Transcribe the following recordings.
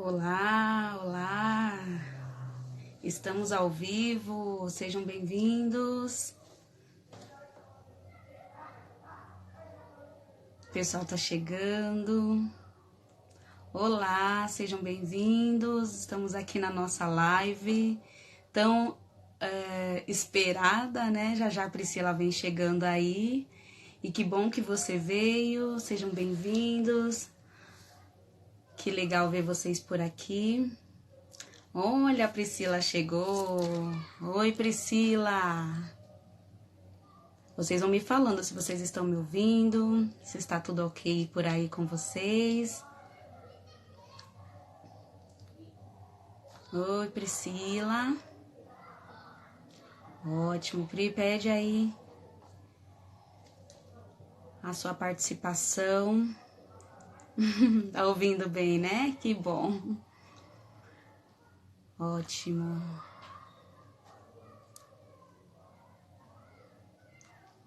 Olá, olá! Estamos ao vivo, sejam bem-vindos. O pessoal tá chegando. Olá, sejam bem-vindos. Estamos aqui na nossa live tão esperada, né? Já já a Priscila vem chegando aí. E que bom que você veio, sejam bem-vindos. Que legal ver vocês por aqui. Olha, a Priscila chegou. Oi, Priscila. Vocês vão me falando se vocês estão me ouvindo, se está tudo ok por aí com vocês. Oi, Priscila. Ótimo, Pri, pede aí a sua participação. Tá ouvindo bem, né? Que bom. Ótimo.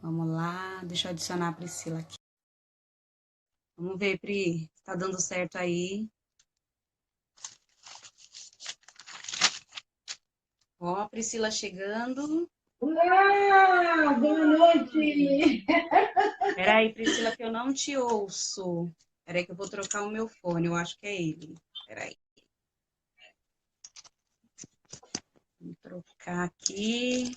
Vamos lá, deixa eu adicionar a Priscila aqui. Vamos ver, Pri, tá dando certo aí. Ó, a Priscila chegando. Olá, boa noite! Peraí, Priscila, que eu não te ouço. Peraí que eu vou trocar o meu fone, eu acho que é ele. Peraí. Vou trocar aqui.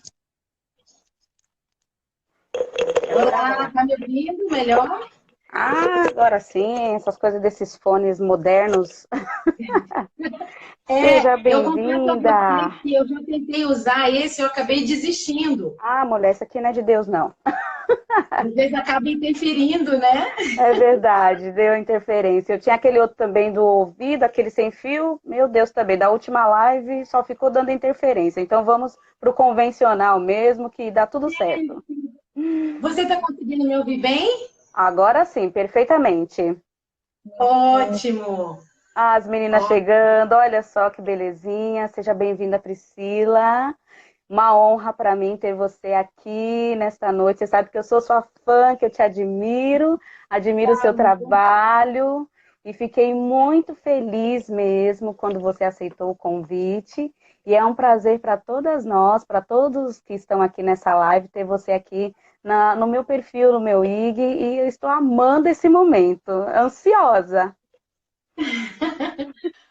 Olá, tá me ouvindo melhor? Agora sim, essas coisas desses fones modernos. Seja Eu confesso a bem-vinda. você que eu já tentei usar esse, eu acabei desistindo. Mulher, isso aqui não é de Deus, não. Às vezes acaba interferindo, né? É verdade, deu interferência. Eu tinha aquele outro também do ouvido, aquele sem fio. Meu Deus, também, da última live só ficou dando interferência. Então vamos para o convencional mesmo, que dá tudo certo. Você está conseguindo me ouvir bem? Agora sim, perfeitamente. Ótimo! As meninas Ó, chegando, olha só que belezinha. Seja bem-vinda, Priscila. Uma honra para mim ter você aqui nesta noite. Você sabe que eu sou sua fã, que eu te admiro, admiro o seu trabalho e fiquei muito feliz mesmo quando você aceitou o convite. E é um prazer para todas nós, para todos que estão aqui nessa live, ter você aqui no meu perfil, no meu IG, e eu estou amando esse momento, ansiosa.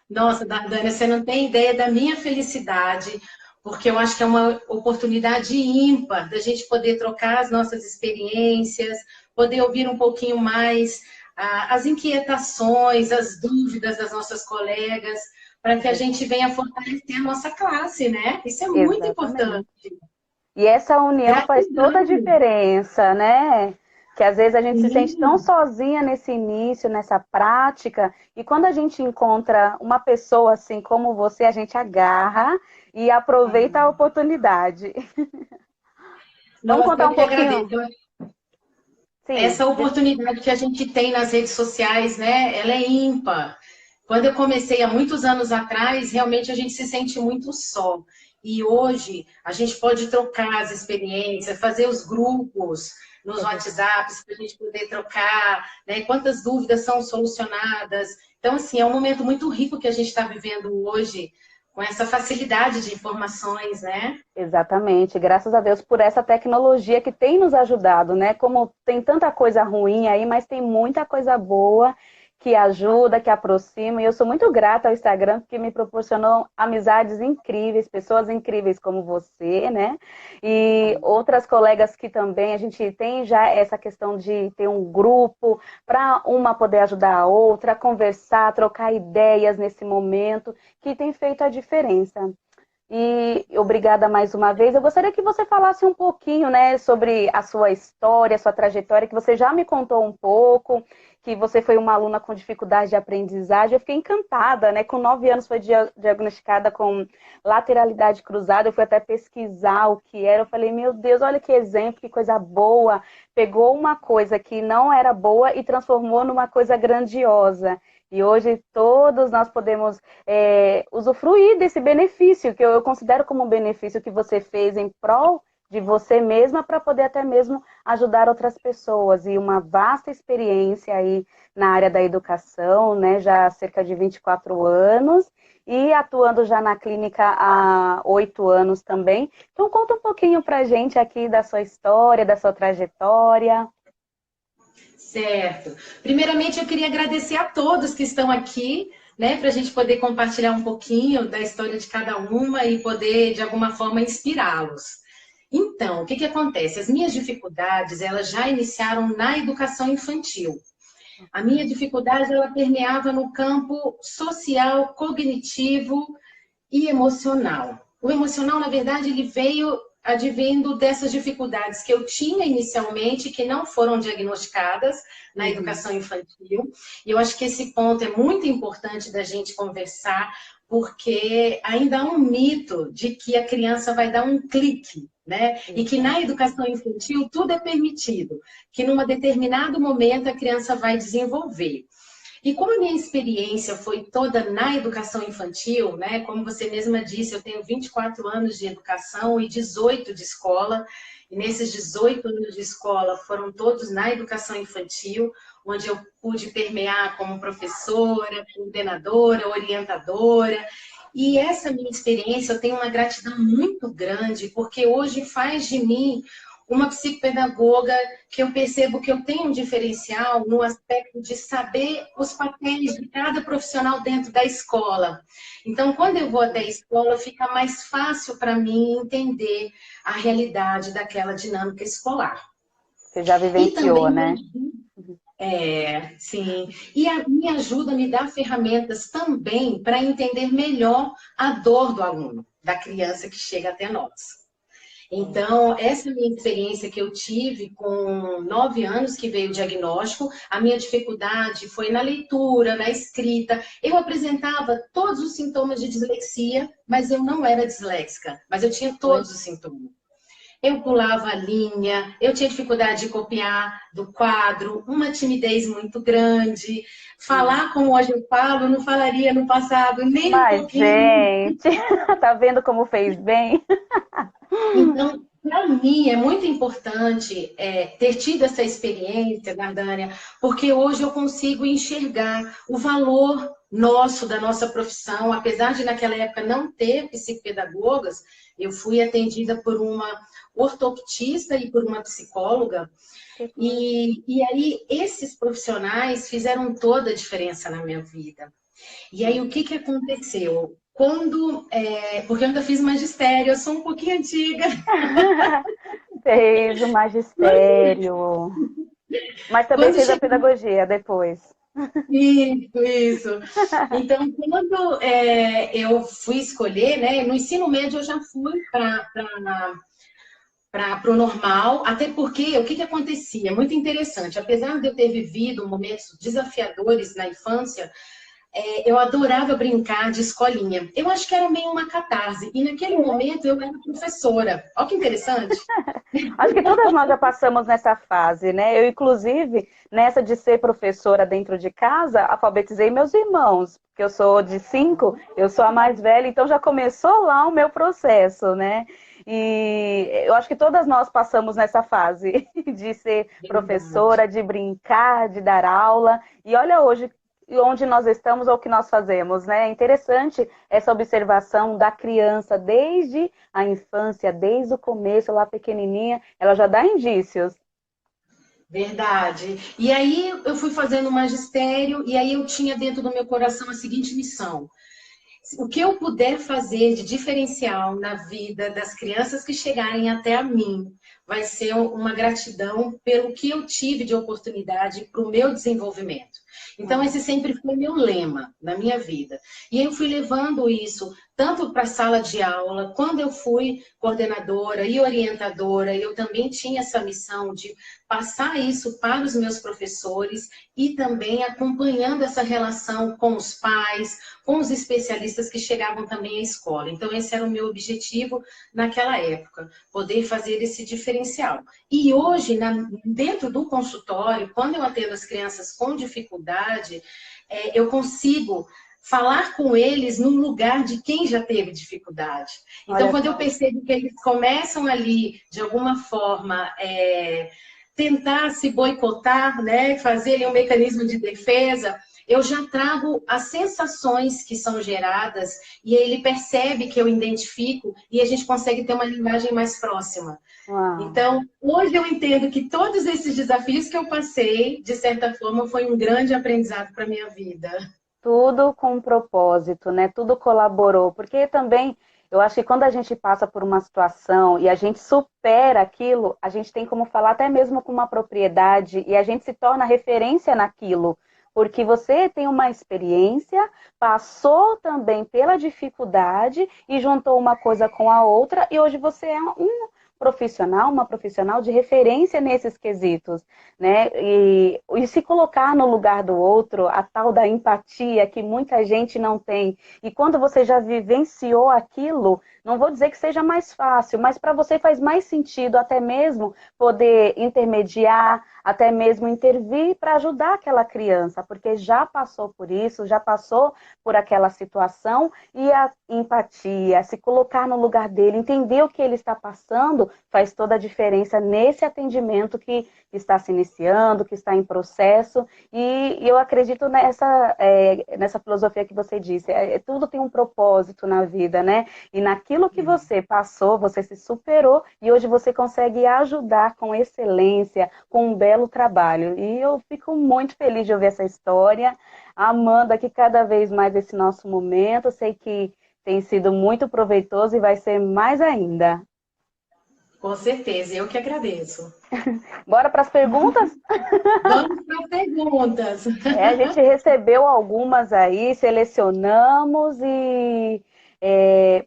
nossa, Dani, você não tem ideia da minha felicidade, porque eu acho que é uma oportunidade ímpar da gente poder trocar as nossas experiências, poder ouvir um pouquinho mais as inquietações, as dúvidas das nossas colegas, para que a gente venha fortalecer a nossa classe, né? Isso é muito importante. Exatamente. E essa união faz toda a Gratidão. diferença, né? Que às vezes a gente se sente tão Sim. sozinha nesse início, nessa prática, e quando a gente encontra uma pessoa assim como você, a gente agarra e aproveita a oportunidade. Vamos Nossa, contar eu um que pouquinho? agradeço. Sim, Essa oportunidade que a gente tem nas redes sociais, né? Ela é ímpar. Quando eu comecei há muitos anos atrás, realmente a gente se sente muito só. E hoje a gente pode trocar as experiências, fazer os grupos nos é verdade. WhatsApps para a gente poder trocar, né? Quantas dúvidas são solucionadas. Então, assim, é um momento muito rico que a gente está vivendo hoje, com essa facilidade de informações, né? Exatamente, graças a Deus por essa tecnologia que tem nos ajudado, né? Como tem tanta coisa ruim aí, mas tem muita coisa boa que ajuda, que aproxima, e eu sou muito grata ao Instagram porque me proporcionou amizades incríveis, pessoas incríveis como você, né? E outras colegas que também a gente tem já essa questão de ter um grupo para uma poder ajudar a outra, conversar, trocar ideias nesse momento, que tem feito a diferença. E obrigada mais uma vez. Eu gostaria que você falasse um pouquinho, né, sobre a sua história, a sua trajetória, que você já me contou um pouco, que você foi uma aluna com dificuldade de aprendizagem. Eu fiquei encantada, né? Com 9 anos foi diagnosticada com lateralidade cruzada. Eu fui até pesquisar o que era. Eu falei, meu Deus, olha que exemplo, que coisa boa. Pegou uma coisa que não era boa e transformou numa coisa grandiosa. E hoje todos nós podemos usufruir desse benefício, que eu considero como um benefício que você fez em prol de você mesma para poder até mesmo ajudar outras pessoas. E uma vasta experiência aí na área da educação, né? Já há cerca de 24 anos e atuando já na clínica há 8 anos também. Então conta um pouquinho para a gente aqui da sua história, da sua trajetória. Certo. Primeiramente, eu queria agradecer a todos que estão aqui, né, para a gente poder compartilhar um pouquinho da história de cada uma e poder, de alguma forma, inspirá-los. Então, o que que acontece? As minhas dificuldades, elas já iniciaram na educação infantil. A minha dificuldade, ela permeava no campo social, cognitivo e emocional. O emocional, na verdade, ele veio advindo dessas dificuldades que eu tinha inicialmente, que não foram diagnosticadas na educação infantil. E eu acho que esse ponto é muito importante da gente conversar, porque ainda há um mito de que a criança vai dar um clique, né? E que na educação infantil tudo é permitido, que num determinado momento a criança vai desenvolver. E como a minha experiência foi toda na educação infantil, né? Como você mesma disse, eu tenho 24 anos de educação e 18 de escola. E nesses 18 anos de escola foram todos na educação infantil, onde eu pude permear como professora, coordenadora, orientadora. E essa minha experiência, eu tenho uma gratidão muito grande, porque hoje faz de mim uma psicopedagoga que eu percebo que eu tenho um diferencial no aspecto de saber os papéis de cada profissional dentro da escola. Então, quando eu vou até a escola, fica mais fácil para mim entender a realidade daquela dinâmica escolar. Você já E vivenciou, também né? sim. E me ajuda, me dá ferramentas também para entender melhor a dor do aluno, da criança que chega até nós. Então, essa minha experiência que eu tive com 9 anos que veio o diagnóstico, a minha dificuldade foi na leitura, na escrita. Eu apresentava todos os sintomas de dislexia, mas eu não era disléxica, mas eu tinha todos os sintomas. Eu pulava a linha, eu tinha dificuldade de copiar do quadro, uma timidez muito grande. Falar como hoje eu falo, eu não falaria no passado nem um Mas, pouquinho. gente, tá vendo como fez bem? Então, para mim, é muito importante ter tido essa experiência, Gardânia, porque hoje eu consigo enxergar o valor nosso, da nossa profissão. Apesar de naquela época não ter psicopedagogas, eu fui atendida por uma ortoptista e por uma psicóloga. E aí, esses profissionais fizeram toda a diferença na minha vida. E aí, o que que aconteceu? Porque eu ainda fiz magistério, eu sou um pouquinho antiga. Fez o magistério, mas também Quando fez a chegou... pedagogia depois. Isso. Então, quando eu fui escolher, né, no ensino médio eu já fui para o normal, até porque o que que acontecia? Muito interessante, apesar de eu ter vivido momentos desafiadores na infância, eu adorava brincar de escolinha. Eu acho que era meio uma catarse. E naquele momento eu era professora. Olha que interessante. Acho que todas nós já passamos nessa fase, né? Eu, inclusive, nessa de ser professora dentro de casa, alfabetizei meus irmãos, porque eu sou de 5, eu sou a mais velha, então já começou lá o meu processo, né? E eu acho que todas nós passamos nessa fase de ser professora, de brincar, de dar aula. E olha hoje onde nós estamos ou o que nós fazemos, né? É interessante essa observação da criança desde a infância, desde o começo, lá pequenininha, ela já dá indícios. Verdade. E aí eu fui fazendo magistério e aí eu tinha dentro do meu coração a seguinte missão: o que eu puder fazer de diferencial na vida das crianças que chegarem até a mim vai ser uma gratidão pelo que eu tive de oportunidade para o meu desenvolvimento. Então, esse sempre foi meu lema na minha vida. E eu fui levando isso tanto para a sala de aula, quando eu fui coordenadora e orientadora, eu também tinha essa missão de passar isso para os meus professores e também acompanhando essa relação com os pais, com os especialistas que chegavam também à escola. Então, esse era o meu objetivo naquela época, poder fazer esse diferencial. E hoje, dentro do consultório, quando eu atendo as crianças com dificuldade, eu consigo falar com eles no lugar de quem já teve dificuldade. Então, Olha quando eu só. percebo que eles começam ali, de alguma forma, tentar se boicotar, né, fazer ali um mecanismo de defesa, eu já trago as sensações que são geradas e ele percebe que eu identifico e a gente consegue ter uma linguagem mais próxima. Uau. Então, hoje eu entendo que todos esses desafios que eu passei, de certa forma, foi um grande aprendizado para a minha vida. Tudo com um propósito, né? Tudo colaborou, porque também eu acho que quando a gente passa por uma situação e a gente supera aquilo, a gente tem como falar até mesmo com uma propriedade e a gente se torna referência naquilo, porque você tem uma experiência, passou também pela dificuldade e juntou uma coisa com a outra e hoje você é um profissional, uma profissional de referência nesses quesitos, né? E se colocar no lugar do outro, a tal da empatia que muita gente não tem. E quando você já vivenciou aquilo, não vou dizer que seja mais fácil, mas para você faz mais sentido até mesmo poder intermediar, até mesmo intervir para ajudar aquela criança, porque já passou por isso, já passou por aquela situação e a empatia, se colocar no lugar dele, entender o que ele está passando, faz toda a diferença nesse atendimento que está se iniciando, que está em processo, e eu acredito nessa filosofia que você disse, tudo tem um propósito na vida, né? E naquilo que você passou, você se superou, e hoje você consegue ajudar com excelência, com um belo trabalho. E eu fico muito feliz de ouvir essa história, amando aqui cada vez mais esse nosso momento, sei que tem sido muito proveitoso e vai ser mais ainda. Com certeza, eu que agradeço. Bora para as perguntas? Vamos para as perguntas. A gente recebeu algumas aí, selecionamos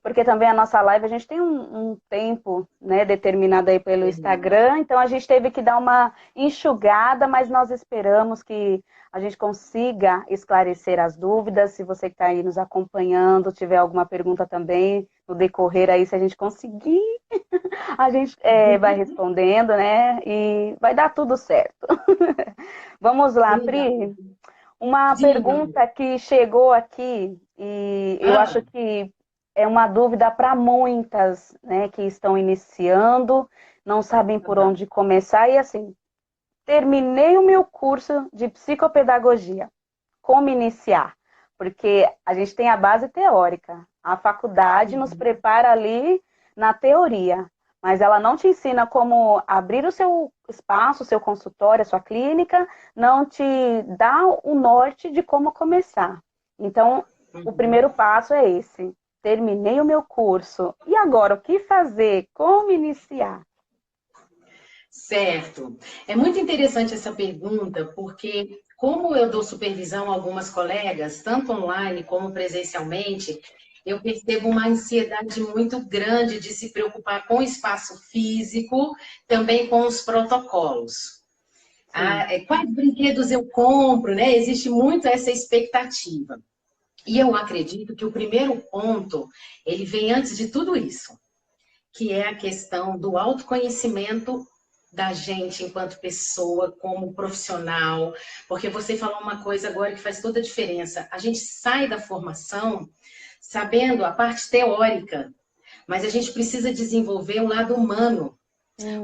porque também a nossa live a gente tem um tempo, né, determinado aí pelo Instagram, então a gente teve que dar uma enxugada, mas nós esperamos que a gente consiga esclarecer as dúvidas. Se você que está aí nos acompanhando, tiver alguma pergunta também no decorrer aí, se a gente conseguir, a gente vai respondendo, né? E vai dar tudo certo. Vamos lá, Pri. Uma Diga. pergunta que chegou aqui, e eu acho que é uma dúvida para muitas, né, que estão iniciando, não sabem por onde começar, e assim, terminei o meu curso de psicopedagogia. Como iniciar? Porque a gente tem a base teórica. A faculdade nos prepara ali na teoria, mas ela não te ensina como abrir o seu espaço, o seu consultório, a sua clínica, não te dá o norte de como começar. Então, o primeiro passo é esse. Terminei o meu curso. E agora, o que fazer? Como iniciar? Certo. É muito interessante essa pergunta, porque como eu dou supervisão a algumas colegas, tanto online como presencialmente, eu percebo uma ansiedade muito grande de se preocupar com o espaço físico, também com os protocolos. Quais brinquedos eu compro, né? Existe muito essa expectativa. E eu acredito que o primeiro ponto, ele vem antes de tudo isso, que é a questão do autoconhecimento da gente enquanto pessoa, como profissional, porque você falou uma coisa agora que faz toda a diferença. A gente sai da formação sabendo a parte teórica, mas a gente precisa desenvolver o lado humano.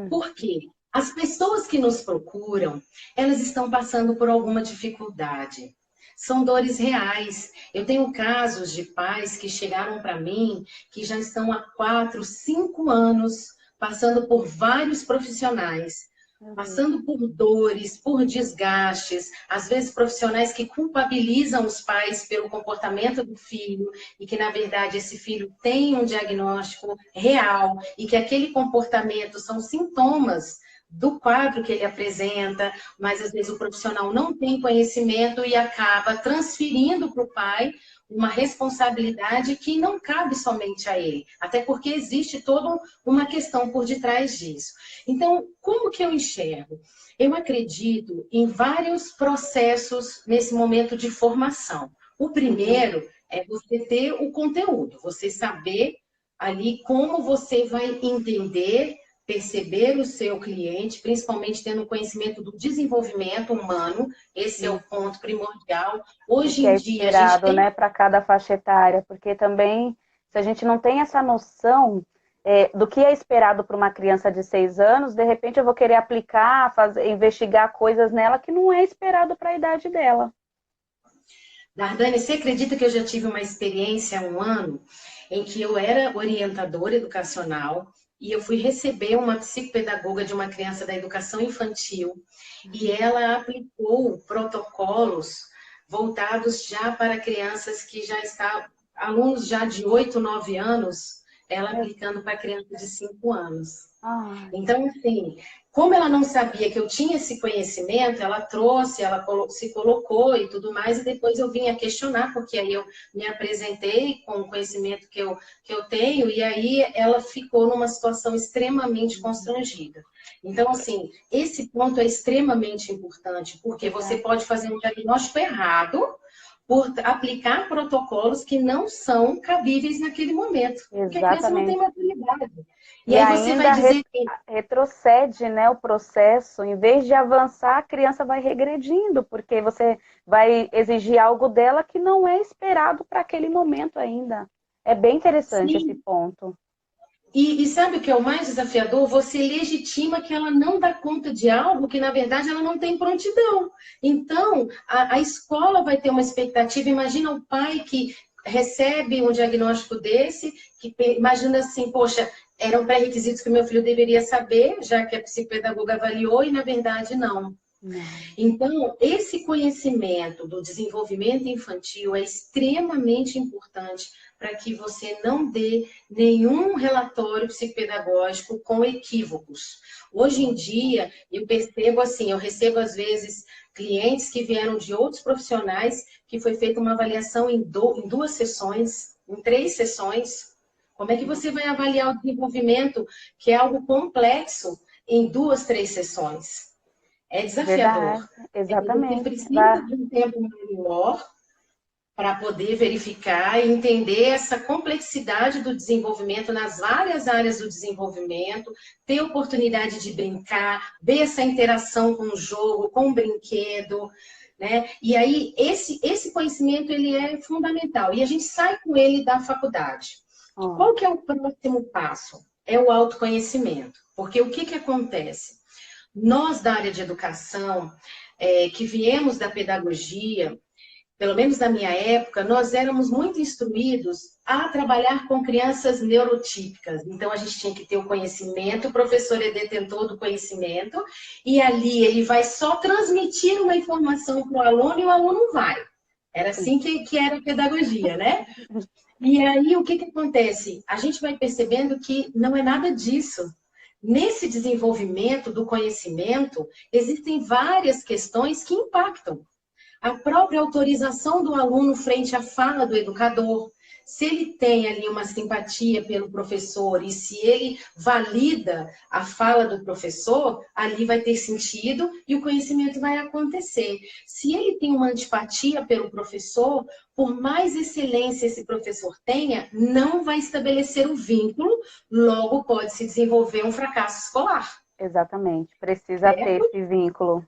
Por quê? As pessoas que nos procuram, elas estão passando por alguma dificuldade. São dores reais. Eu tenho casos de pais que chegaram para mim, que já estão há 4, 5 anos passando por vários profissionais, passando por dores, por desgastes, às vezes profissionais que culpabilizam os pais pelo comportamento do filho e que, na verdade, esse filho tem um diagnóstico real e que aquele comportamento são sintomas do quadro que ele apresenta, mas às vezes o profissional não tem conhecimento e acaba transferindo para o pai uma responsabilidade que não cabe somente a ele, até porque existe toda uma questão por detrás disso. Então, como que eu enxergo? Eu acredito em vários processos nesse momento de formação. O primeiro é você ter o conteúdo, você saber ali como você vai entender perceber o seu cliente, principalmente tendo conhecimento do desenvolvimento humano, esse é o ponto primordial. Hoje Que é em dia, a gente esperado, tem... né, para cada faixa etária, porque também, se a gente não tem essa noção do que é esperado para uma criança de 6 anos, de repente eu vou querer aplicar, fazer, investigar coisas nela que não é esperado para a idade dela. Dardane, você acredita que eu já tive uma experiência há um ano em que eu era orientadora educacional e eu fui receber uma psicopedagoga de uma criança da educação infantil e ela aplicou protocolos voltados já para crianças que já estavam, alunos já de 8, 9 anos, ela aplicando para crianças de 5 anos. Então, assim, como ela não sabia que eu tinha esse conhecimento, ela trouxe, ela se colocou e tudo mais, e depois eu vim a questionar, porque aí eu me apresentei com o conhecimento que eu tenho, e aí ela ficou numa situação extremamente constrangida. Então, assim, esse ponto é extremamente importante, porque você pode fazer um diagnóstico errado por aplicar protocolos que não são cabíveis naquele momento, porque a criança não tem maturidade. E aí você vai dizer que retrocede, né, o processo, em vez de avançar, a criança vai regredindo, porque você vai exigir algo dela que não é esperado para aquele momento ainda. É bem interessante esse ponto. E sabe o que é o mais desafiador? Você legitima que ela não dá conta de algo que, na verdade, ela não tem prontidão. Então, a escola vai ter uma expectativa. Imagina o pai que recebe um diagnóstico desse, que imagina assim, poxa, eram pré-requisitos que o meu filho deveria saber, já que a psicopedagoga avaliou, e, na verdade, não. Então, esse conhecimento do desenvolvimento infantil é extremamente importante para que você não dê nenhum relatório psicopedagógico com equívocos. Hoje em dia, eu percebo assim, eu recebo às vezes clientes que vieram de outros profissionais que foi feita uma avaliação em 2 sessões, em 3 sessões. Como é que você vai avaliar o desenvolvimento, que é algo complexo, em 2, 3 sessões? É desafiador. Verdade, exatamente. Você precisa de um tempo maior para poder verificar e entender essa complexidade do desenvolvimento nas várias áreas do desenvolvimento, ter oportunidade de brincar, ver essa interação com o jogo, com o brinquedo, né? E aí, esse conhecimento, ele é fundamental. E a gente sai com ele da faculdade. Qual que é o próximo passo? É o autoconhecimento. Porque o que acontece? Nós, da área de educação, que viemos da pedagogia, pelo menos na minha época, nós éramos muito instruídos a trabalhar com crianças neurotípicas. Então, a gente tinha que ter o conhecimento, o professor é detentor do conhecimento, e ali ele vai só transmitir uma informação para o aluno e o aluno vai. Era assim que era a pedagogia, né? E aí, o que acontece? A gente vai percebendo que não é nada disso. Nesse desenvolvimento do conhecimento, existem várias questões que impactam. A própria autorização do aluno frente à fala do educador, se ele tem ali uma simpatia pelo professor e se ele valida a fala do professor, ali vai ter sentido e o conhecimento vai acontecer. Se ele tem uma antipatia pelo professor, por mais excelência esse professor tenha, não vai estabelecer o vínculo, logo pode se desenvolver um fracasso escolar. Exatamente, precisa ter esse vínculo.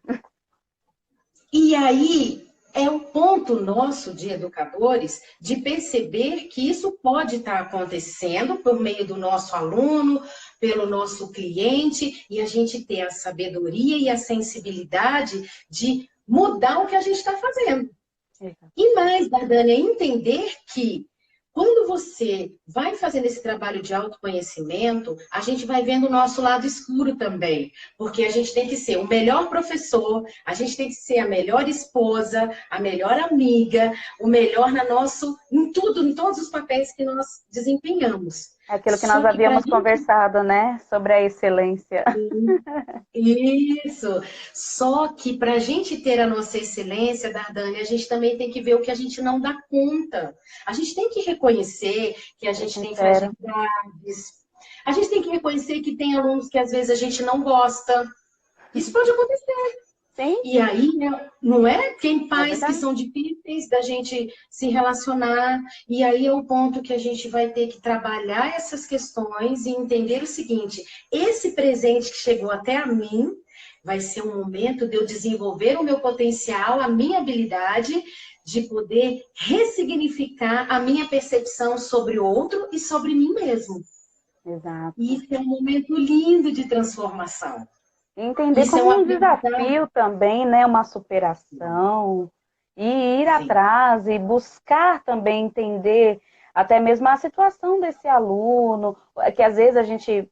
E aí, é o ponto nosso de educadores de perceber que isso pode estar acontecendo por meio do nosso aluno, pelo nosso cliente, e a gente ter a sabedoria e a sensibilidade de mudar o que a gente está fazendo. E mais, Dardane, é entender que quando você vai fazendo esse trabalho de autoconhecimento, a gente vai vendo o nosso lado escuro também. Porque a gente tem que ser o melhor professor, a gente tem que ser a melhor esposa, a melhor amiga, o melhor em tudo, em todos os papéis que nós desempenhamos. É aquilo que nós havíamos conversado, né? Sobre a excelência. Isso. Só que para a gente ter a nossa excelência, Dardane, a gente também tem que ver o que a gente não dá conta. A gente tem que reconhecer que a gente tem fragilidades. A gente tem que reconhecer que tem alunos que às vezes a gente não gosta. Isso pode acontecer. Sim, E aí, né, não é? Tem é pais que verdade. são difíceis da gente se relacionar, e aí é o ponto que a gente vai ter que trabalhar essas questões e entender o seguinte: esse presente que chegou até a mim vai ser um momento de eu desenvolver o meu potencial, a minha habilidade de poder ressignificar a minha percepção sobre o outro e sobre mim mesmo. E Exato. isso é um momento lindo de transformação. Entender Isso é como um um aprendizado. desafio também, né? Uma superação. E ir Sim. atrás e buscar também entender até mesmo a situação desse aluno, que às vezes a gente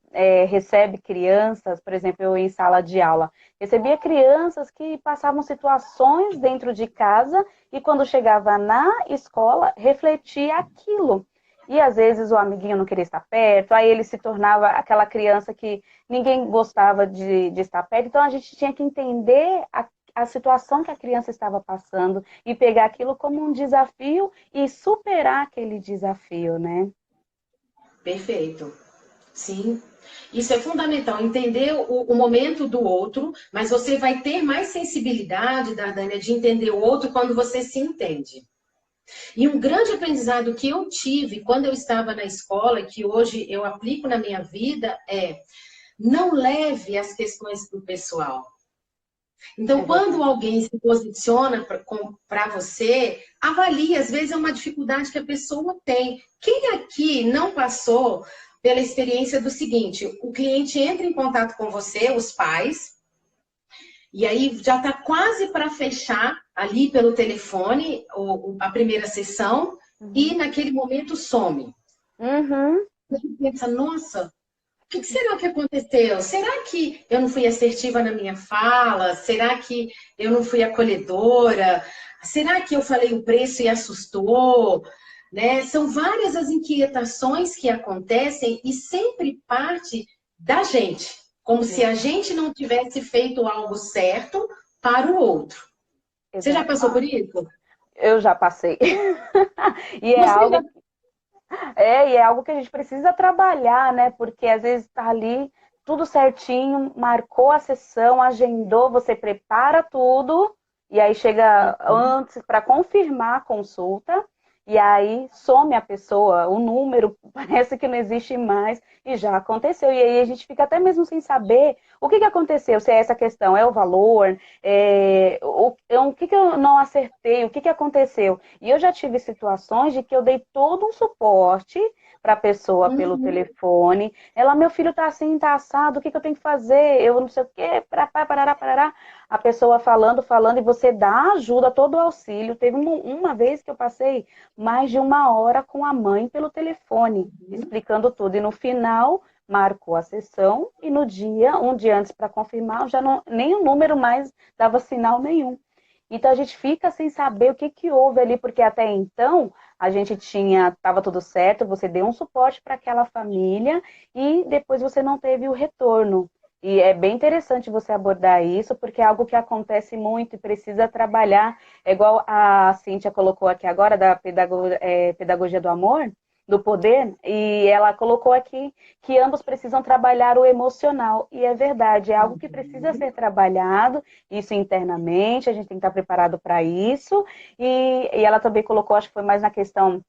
recebe crianças, por exemplo, eu em sala de aula, recebia crianças que passavam situações dentro de casa e quando chegava na escola, refletia aquilo. E às vezes o amiguinho não queria estar perto, aí ele se tornava aquela criança que ninguém gostava de estar perto. Então a gente tinha que entender a situação que a criança estava passando e pegar aquilo como um desafio e superar aquele desafio, né? Perfeito. Sim. Isso é fundamental, entender o momento do outro, mas você vai ter mais sensibilidade, Dardânia, de entender o outro quando você se entende. E um grande aprendizado que eu tive quando eu estava na escola, que hoje eu aplico na minha vida, é não leve as questões para o pessoal. É Então, quando verdade. alguém se posiciona para você, avalie, às vezes é uma dificuldade que a pessoa tem. Quem aqui não passou pela experiência do seguinte: o cliente entra em contato com você, os pais, e aí já está quase para fechar ali pelo telefone a primeira sessão, e Uhum. naquele momento some. Uhum. Você pensa, nossa, o que será que aconteceu? Será que eu não fui assertiva na minha fala? Será que eu não fui acolhedora? Será que eu falei o preço e assustou? Né? São várias as inquietações que acontecem e sempre parte da gente, como se a gente não tivesse feito algo certo para o outro. Você já Exato. passou por isso? Eu já passei. E é Você já... algo, e é algo que a gente precisa trabalhar, né? Porque às vezes está ali tudo certinho, marcou a sessão, agendou, você prepara tudo, e aí chega antes para confirmar a consulta, e aí some a pessoa, o número parece que não existe mais, e já aconteceu. E aí a gente fica até mesmo sem saber o que aconteceu, se é essa questão, é o valor, o que eu não acertei, o que aconteceu. E eu já tive situações de que eu dei todo um suporte para a pessoa pelo Uhum. telefone. Ela, meu filho tá assim, tá assado, o que eu tenho que fazer? Eu não sei o quê, parará, parará. A pessoa falando, falando, e você dá ajuda, todo o auxílio. Teve uma vez que eu passei mais de 1 hora com a mãe pelo telefone, explicando tudo. E no final, marcou a sessão, e no dia, um dia antes para confirmar, já não, nem o número mais dava sinal nenhum. Então a gente fica sem saber o que que houve ali, porque até então a gente tinha, estava tudo certo, você deu um suporte para aquela família e depois você não teve o retorno. E é bem interessante você abordar isso, porque é algo que acontece muito e precisa trabalhar. É igual a Cíntia colocou aqui agora, da pedagogia do amor, do poder, e ela colocou aqui que ambos precisam trabalhar o emocional. E é verdade, é algo que precisa ser trabalhado, isso internamente, a gente tem que estar preparado para isso. E ela também colocou, acho que foi mais na questão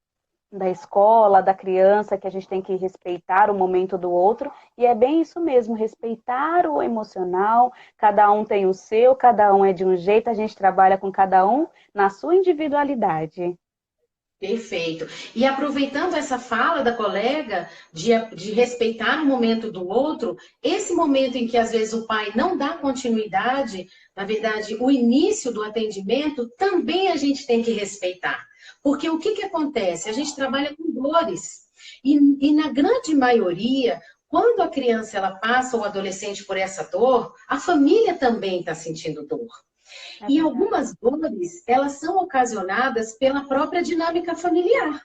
da escola, da criança, que a gente tem que respeitar o momento do outro, e é bem isso mesmo, respeitar o emocional, cada um tem o seu, cada um é de um jeito, a gente trabalha com cada um na sua individualidade. Perfeito. E aproveitando essa fala da colega de respeitar o momento do outro, esse momento em que às vezes o pai não dá continuidade, na verdade, o início do atendimento, também a gente tem que respeitar. Porque o que, que acontece? A gente trabalha com dores. E na grande maioria, quando a criança ela passa ou o adolescente por essa dor, a família também está sentindo dor. É E verdade. algumas dores, elas são ocasionadas pela própria dinâmica familiar.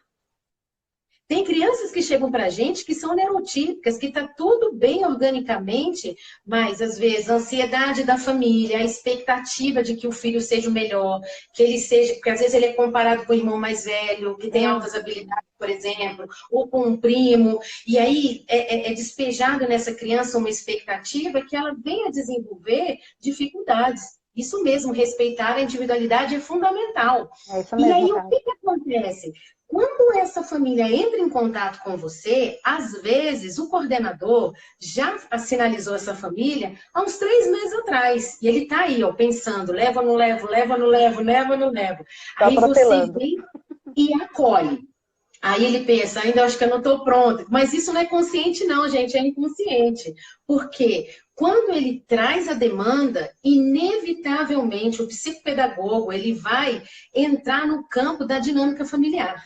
Tem crianças que chegam para a gente que são neurotípicas, que está tudo bem organicamente, mas às vezes a ansiedade da família, a expectativa de que o filho seja o melhor, que ele seja, porque às vezes ele é comparado com o irmão mais velho, que tem altas habilidades, por exemplo, ou com um primo, e aí é despejado nessa criança uma expectativa que ela venha desenvolver dificuldades. Isso mesmo, respeitar a individualidade é fundamental. É isso E aí, mesmo, o cara. que acontece? Quando essa família entra em contato com você, às vezes o coordenador já sinalizou essa família há uns 3 meses atrás. E ele está aí, ó, pensando, leva, não levo, leva, não levo, leva, não levo. Tô Aí você protelando. vem e acolhe. Aí ele pensa, ainda acho que eu não estou pronta. Mas isso não é consciente, não, gente, é inconsciente. Porque quando ele traz a demanda, inevitavelmente o psicopedagogo ele vai entrar no campo da dinâmica familiar.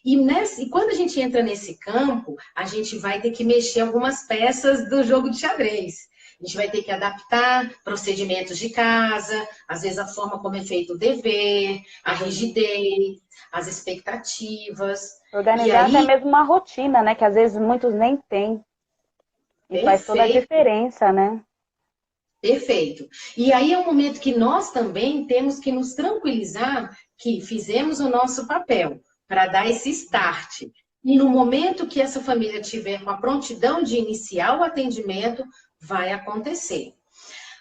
E quando a gente entra nesse campo, a gente vai ter que mexer algumas peças do jogo de xadrez. A gente vai ter que adaptar procedimentos de casa, às vezes a forma como é feito o dever, a rigidez, as expectativas. E Organizar até aí, mesmo uma rotina, né? Que às vezes muitos nem têm. E faz toda a perfeito, diferença, né? perfeito. E aí é um momento que nós também temos que nos tranquilizar que fizemos o nosso papel para dar esse start. E no momento que essa família tiver com a prontidão de iniciar o atendimento, vai acontecer.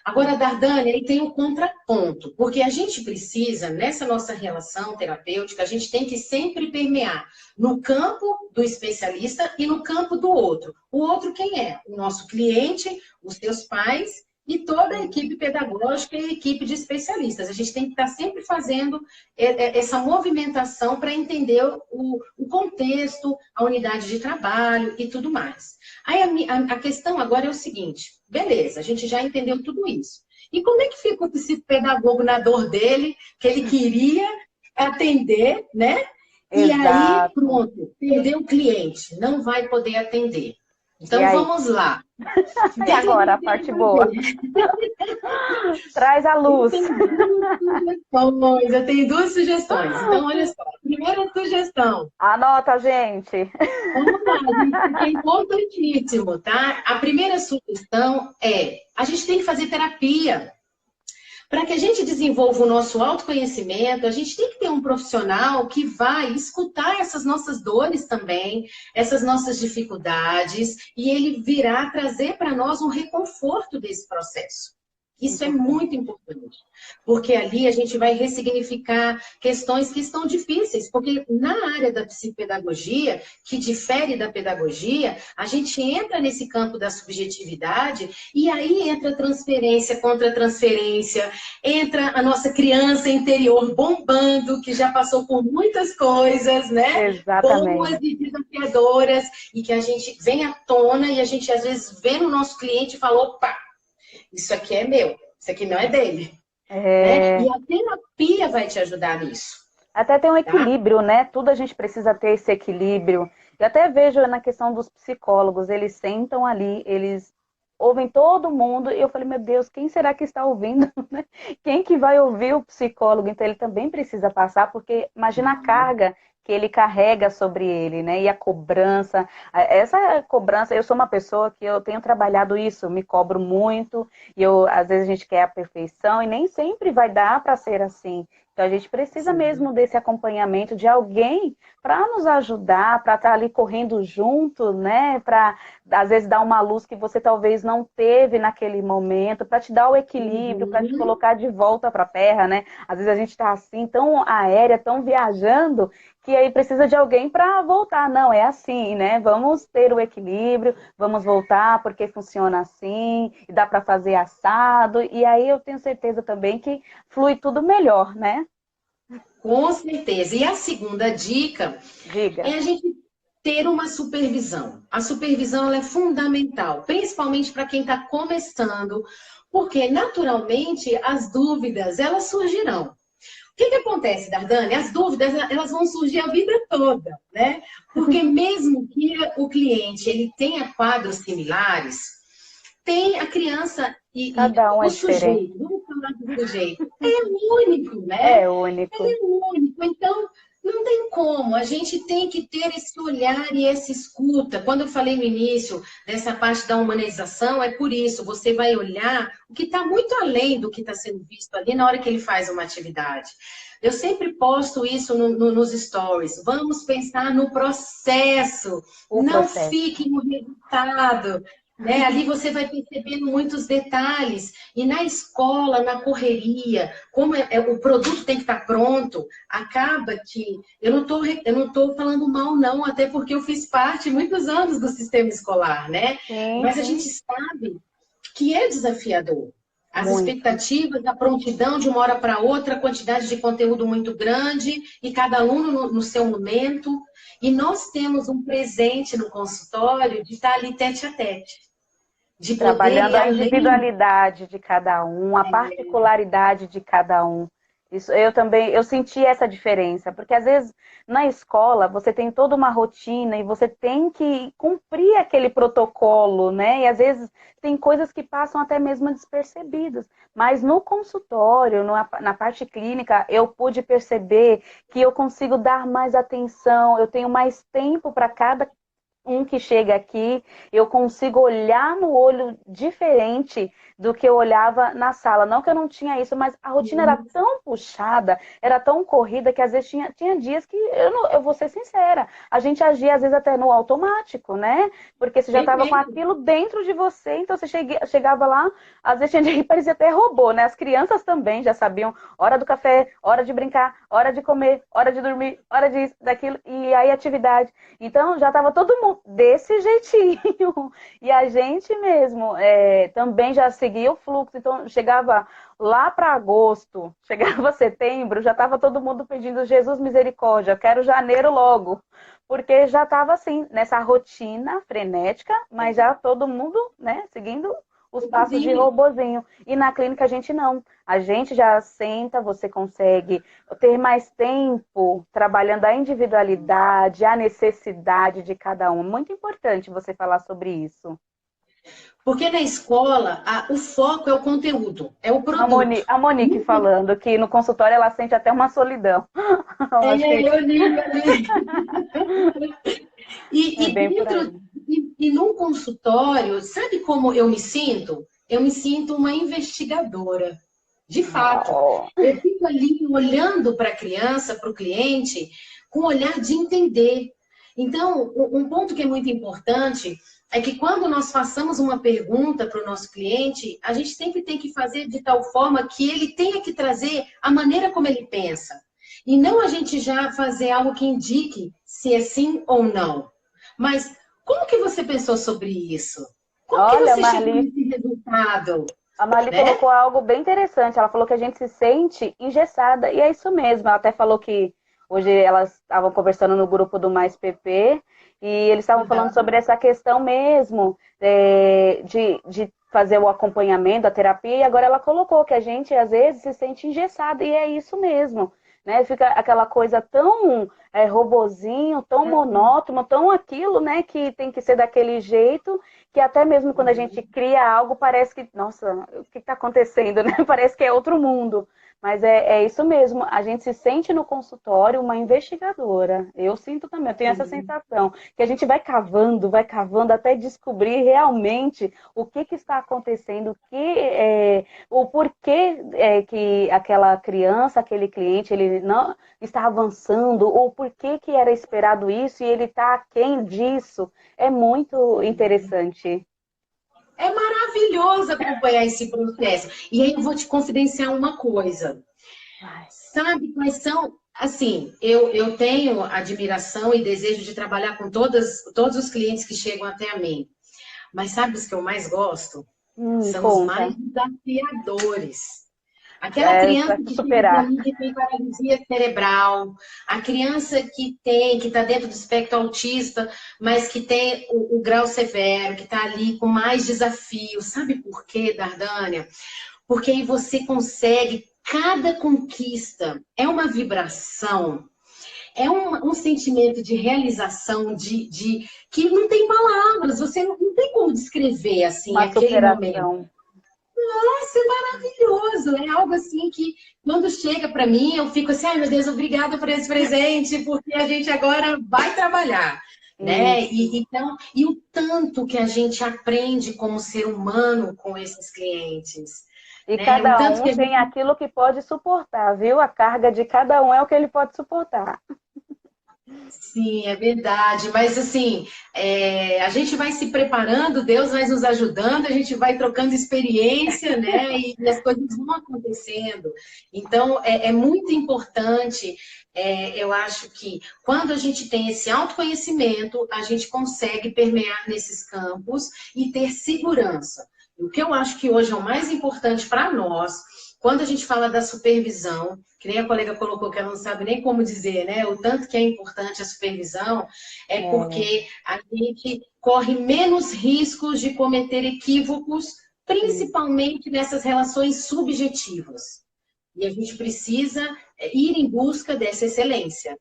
Agora, Dardane, aí tem um contraponto, porque a gente precisa, nessa nossa relação terapêutica, a gente tem que sempre permear no campo do especialista e no campo do outro. O outro quem é? O nosso cliente, os seus pais e toda a equipe pedagógica e a equipe de especialistas. A gente tem que estar sempre fazendo essa movimentação para entender o contexto, a unidade de trabalho e tudo mais. Aí a questão agora é o seguinte, beleza, a gente já entendeu tudo isso. E como é que fica o psicopedagogo na dor dele, que ele queria atender, né? E aí, Exato. pronto, perdeu o cliente, não vai poder atender. E Então, aí? vamos lá. O E que que a agora, a gente tem que parte boa? fazer? Traz a Eu luz. tenho duas sugestões. Eu tenho duas sugestões. Então, olha só. Primeira sugestão. Anota, gente. Vamos lá, gente, porque é importantíssimo, tá? A primeira sugestão é: a gente tem que fazer terapia. Para que a gente desenvolva o nosso autoconhecimento, a gente tem que ter um profissional que vai escutar essas nossas dores também, essas nossas dificuldades, e ele virá trazer para nós um reconforto desse processo. Isso é Importante. muito importante, porque ali a gente vai ressignificar questões que estão difíceis, porque na área da psicopedagogia, que difere da pedagogia, a gente entra nesse campo da subjetividade e aí entra transferência contra transferência, entra a nossa criança interior bombando, que já passou por muitas coisas, né? Boas Exatamente. e desafiadoras, e que a gente vem à tona e a gente às vezes vê no nosso cliente e fala, opa, isso aqui é meu, isso aqui não é dele, né? E É, a terapia vai te ajudar nisso, até tem um tá? equilíbrio, né? Tudo a gente precisa ter esse equilíbrio. Eu até vejo na questão dos psicólogos, eles sentam ali, eles ouvem todo mundo, e eu falei, meu Deus, quem será que está ouvindo, né? Quem que vai ouvir o psicólogo? Então ele também precisa passar, porque imagina a carga que ele carrega sobre ele, né? E a cobrança, essa cobrança, eu sou uma pessoa que eu tenho trabalhado isso, me cobro muito, e eu, às vezes a gente quer a perfeição, e nem sempre vai dar para ser assim. Então a gente precisa Sim. mesmo desse acompanhamento de alguém para nos ajudar, para estar ali correndo junto, né? Para às vezes dar uma luz que você talvez não teve naquele momento, para te dar o equilíbrio, para te Uhum. colocar de volta para a terra, né? Às vezes a gente está assim, tão aérea, tão viajando, que aí precisa de alguém para voltar. Não, é assim, né? Vamos ter o equilíbrio, vamos voltar porque funciona assim, e dá para fazer assado, e aí eu tenho certeza também que flui tudo melhor, né? Com certeza. E a segunda dica é Diga. a gente ter uma supervisão. A supervisão ela é fundamental, principalmente para quem está começando, porque naturalmente as dúvidas elas surgirão. O que acontece, Dardane? As dúvidas elas vão surgir a vida toda, né? Porque mesmo que o cliente ele tenha quadros similares, tem a criança e Cada um o é diferente. sujeito, vamos falar do sujeito, é único, né? É único. Ele é único, então não tem como, a gente tem que ter esse olhar e essa escuta. Quando eu falei no início dessa parte da humanização, é por isso, você vai olhar o que está muito além do que está sendo visto ali na hora que ele faz uma atividade. Eu sempre posto isso nos stories. Vamos pensar no processo, O não processo. fique no resultado. né? Ali você vai percebendo muitos detalhes. E na escola, na correria, como o produto tem que estar pronto, acaba que eu não tô falando mal, não, até porque eu fiz parte muitos anos do sistema escolar, né? Sim, Mas a gente sim, sabe que é desafiador. As muito. expectativas, a prontidão de uma hora para outra, a quantidade de conteúdo muito grande, e cada aluno no seu momento. E nós temos um presente no consultório de estar ali tete a tete, de poder Trabalhando ir a além. individualidade de cada um, a particularidade de cada um. Isso, eu também, eu senti essa diferença, porque às vezes na escola você tem toda uma rotina e você tem que cumprir aquele protocolo, né? E às vezes tem coisas que passam até mesmo despercebidas. Mas no consultório, na parte clínica, eu pude perceber que eu consigo dar mais atenção, eu tenho mais tempo para cada que chega aqui, eu consigo olhar no olho diferente do que eu olhava na sala. Não que eu não tinha isso, mas a rotina era tão puxada, era tão corrida, que às vezes tinha dias que eu vou ser sincera, a gente agia às vezes até no automático, né? Porque você já estava com Perfeito. aquilo dentro de você, então você chegava lá, às vezes tinha dia que parecia até robô, né? As crianças também já sabiam hora do café, hora de brincar, hora de comer, hora de dormir, hora disso, daquilo, e aí atividade. Então já estava todo mundo desse jeitinho. E a gente mesmo também já seguia o fluxo. Então chegava lá para agosto, chegava setembro, já estava todo mundo pedindo Jesus misericórdia, eu quero janeiro logo. Porque já estava assim, nessa rotina frenética, mas já todo mundo, né, seguindo os passos de Igualzinho. robozinho. E na clínica a gente não. A gente já senta, você consegue ter mais tempo trabalhando a individualidade, a necessidade de cada um. Muito importante você falar sobre isso. Porque na escola, o foco é o conteúdo, é o produto. A Monique falando que no consultório ela sente até uma solidão. Eu acho que Eu li, eu li. é E bem por aí. dentro, e num consultório, sabe como eu me sinto? Eu me sinto uma investigadora. De fato, Oh. eu fico ali olhando para a criança, para o cliente, com o olhar de entender. Então, um ponto que é muito importante é que quando nós façamos uma pergunta para o nosso cliente, a gente sempre tem que fazer de tal forma que ele tenha que trazer a maneira como ele pensa. E não a gente já fazer algo que indique se é sim ou não. Mas como que você pensou sobre isso? Como que Olha, você chegou Marli, nesse resultado? a Marli Né? colocou algo bem interessante. Ela falou que a gente se sente engessada, e é isso mesmo. Ela até falou que hoje elas estavam conversando no grupo do Mais PP, e eles estavam falando sobre essa questão mesmo de fazer o acompanhamento, a terapia, e agora ela colocou que a gente às vezes se sente engessada, e é isso mesmo. Né? Fica aquela coisa tão robozinho, tão monótono, tão aquilo, né, que tem que ser daquele jeito, que até mesmo quando a gente cria algo, parece que, nossa, o que está acontecendo, né? Parece que é outro mundo. Mas é isso mesmo, a gente se sente no consultório uma investigadora. Eu sinto também, eu tenho essa sensação, que a gente vai cavando até descobrir realmente o que está acontecendo, o porquê que aquela criança, aquele cliente, ele não está avançando, ou porquê que era esperado isso e ele está aquém disso. É muito interessante. É maravilhoso acompanhar esse processo. E aí eu vou te confidenciar uma coisa. Ai, Sabe quais são? Assim, eu tenho admiração e desejo de trabalhar com todos os clientes que chegam até a mim. Mas sabe os que eu mais gosto? São os mais conta. desafiadores. Aquela É, criança para se que chega para superar. mim que tem paralisia cerebral, a criança que está dentro do espectro autista, mas que tem o grau severo, que está ali com mais desafios. Sabe por quê, Dardânia? Porque aí você consegue, cada conquista é uma vibração, é um sentimento de realização, que não tem palavras, você não tem como descrever assim Uma aquele momento. superação. Nossa, é maravilhoso. É algo assim que, quando chega para mim, eu fico assim, ai meu Deus, obrigada por esse presente, porque a gente agora vai trabalhar. Né? Isso. Então, e o tanto que a gente aprende como ser humano com esses clientes. E Né? O cada tanto um que a tem gente aquilo que pode suportar, viu? A carga de cada um é o que ele pode suportar. Sim, é verdade. Mas assim, a gente vai se preparando, Deus vai nos ajudando, a gente vai trocando experiência, né? E as coisas vão acontecendo. Então, é muito importante. Eu acho que quando a gente tem esse autoconhecimento, a gente consegue permear nesses campos e ter segurança. O que eu acho que hoje é o mais importante para nós, quando a gente fala da supervisão, que nem a colega colocou que ela não sabe nem como dizer, né? O tanto que é importante a supervisão, é porque a gente corre menos riscos de cometer equívocos, principalmente nessas relações subjetivas. E a gente precisa ir em busca dessa excelência,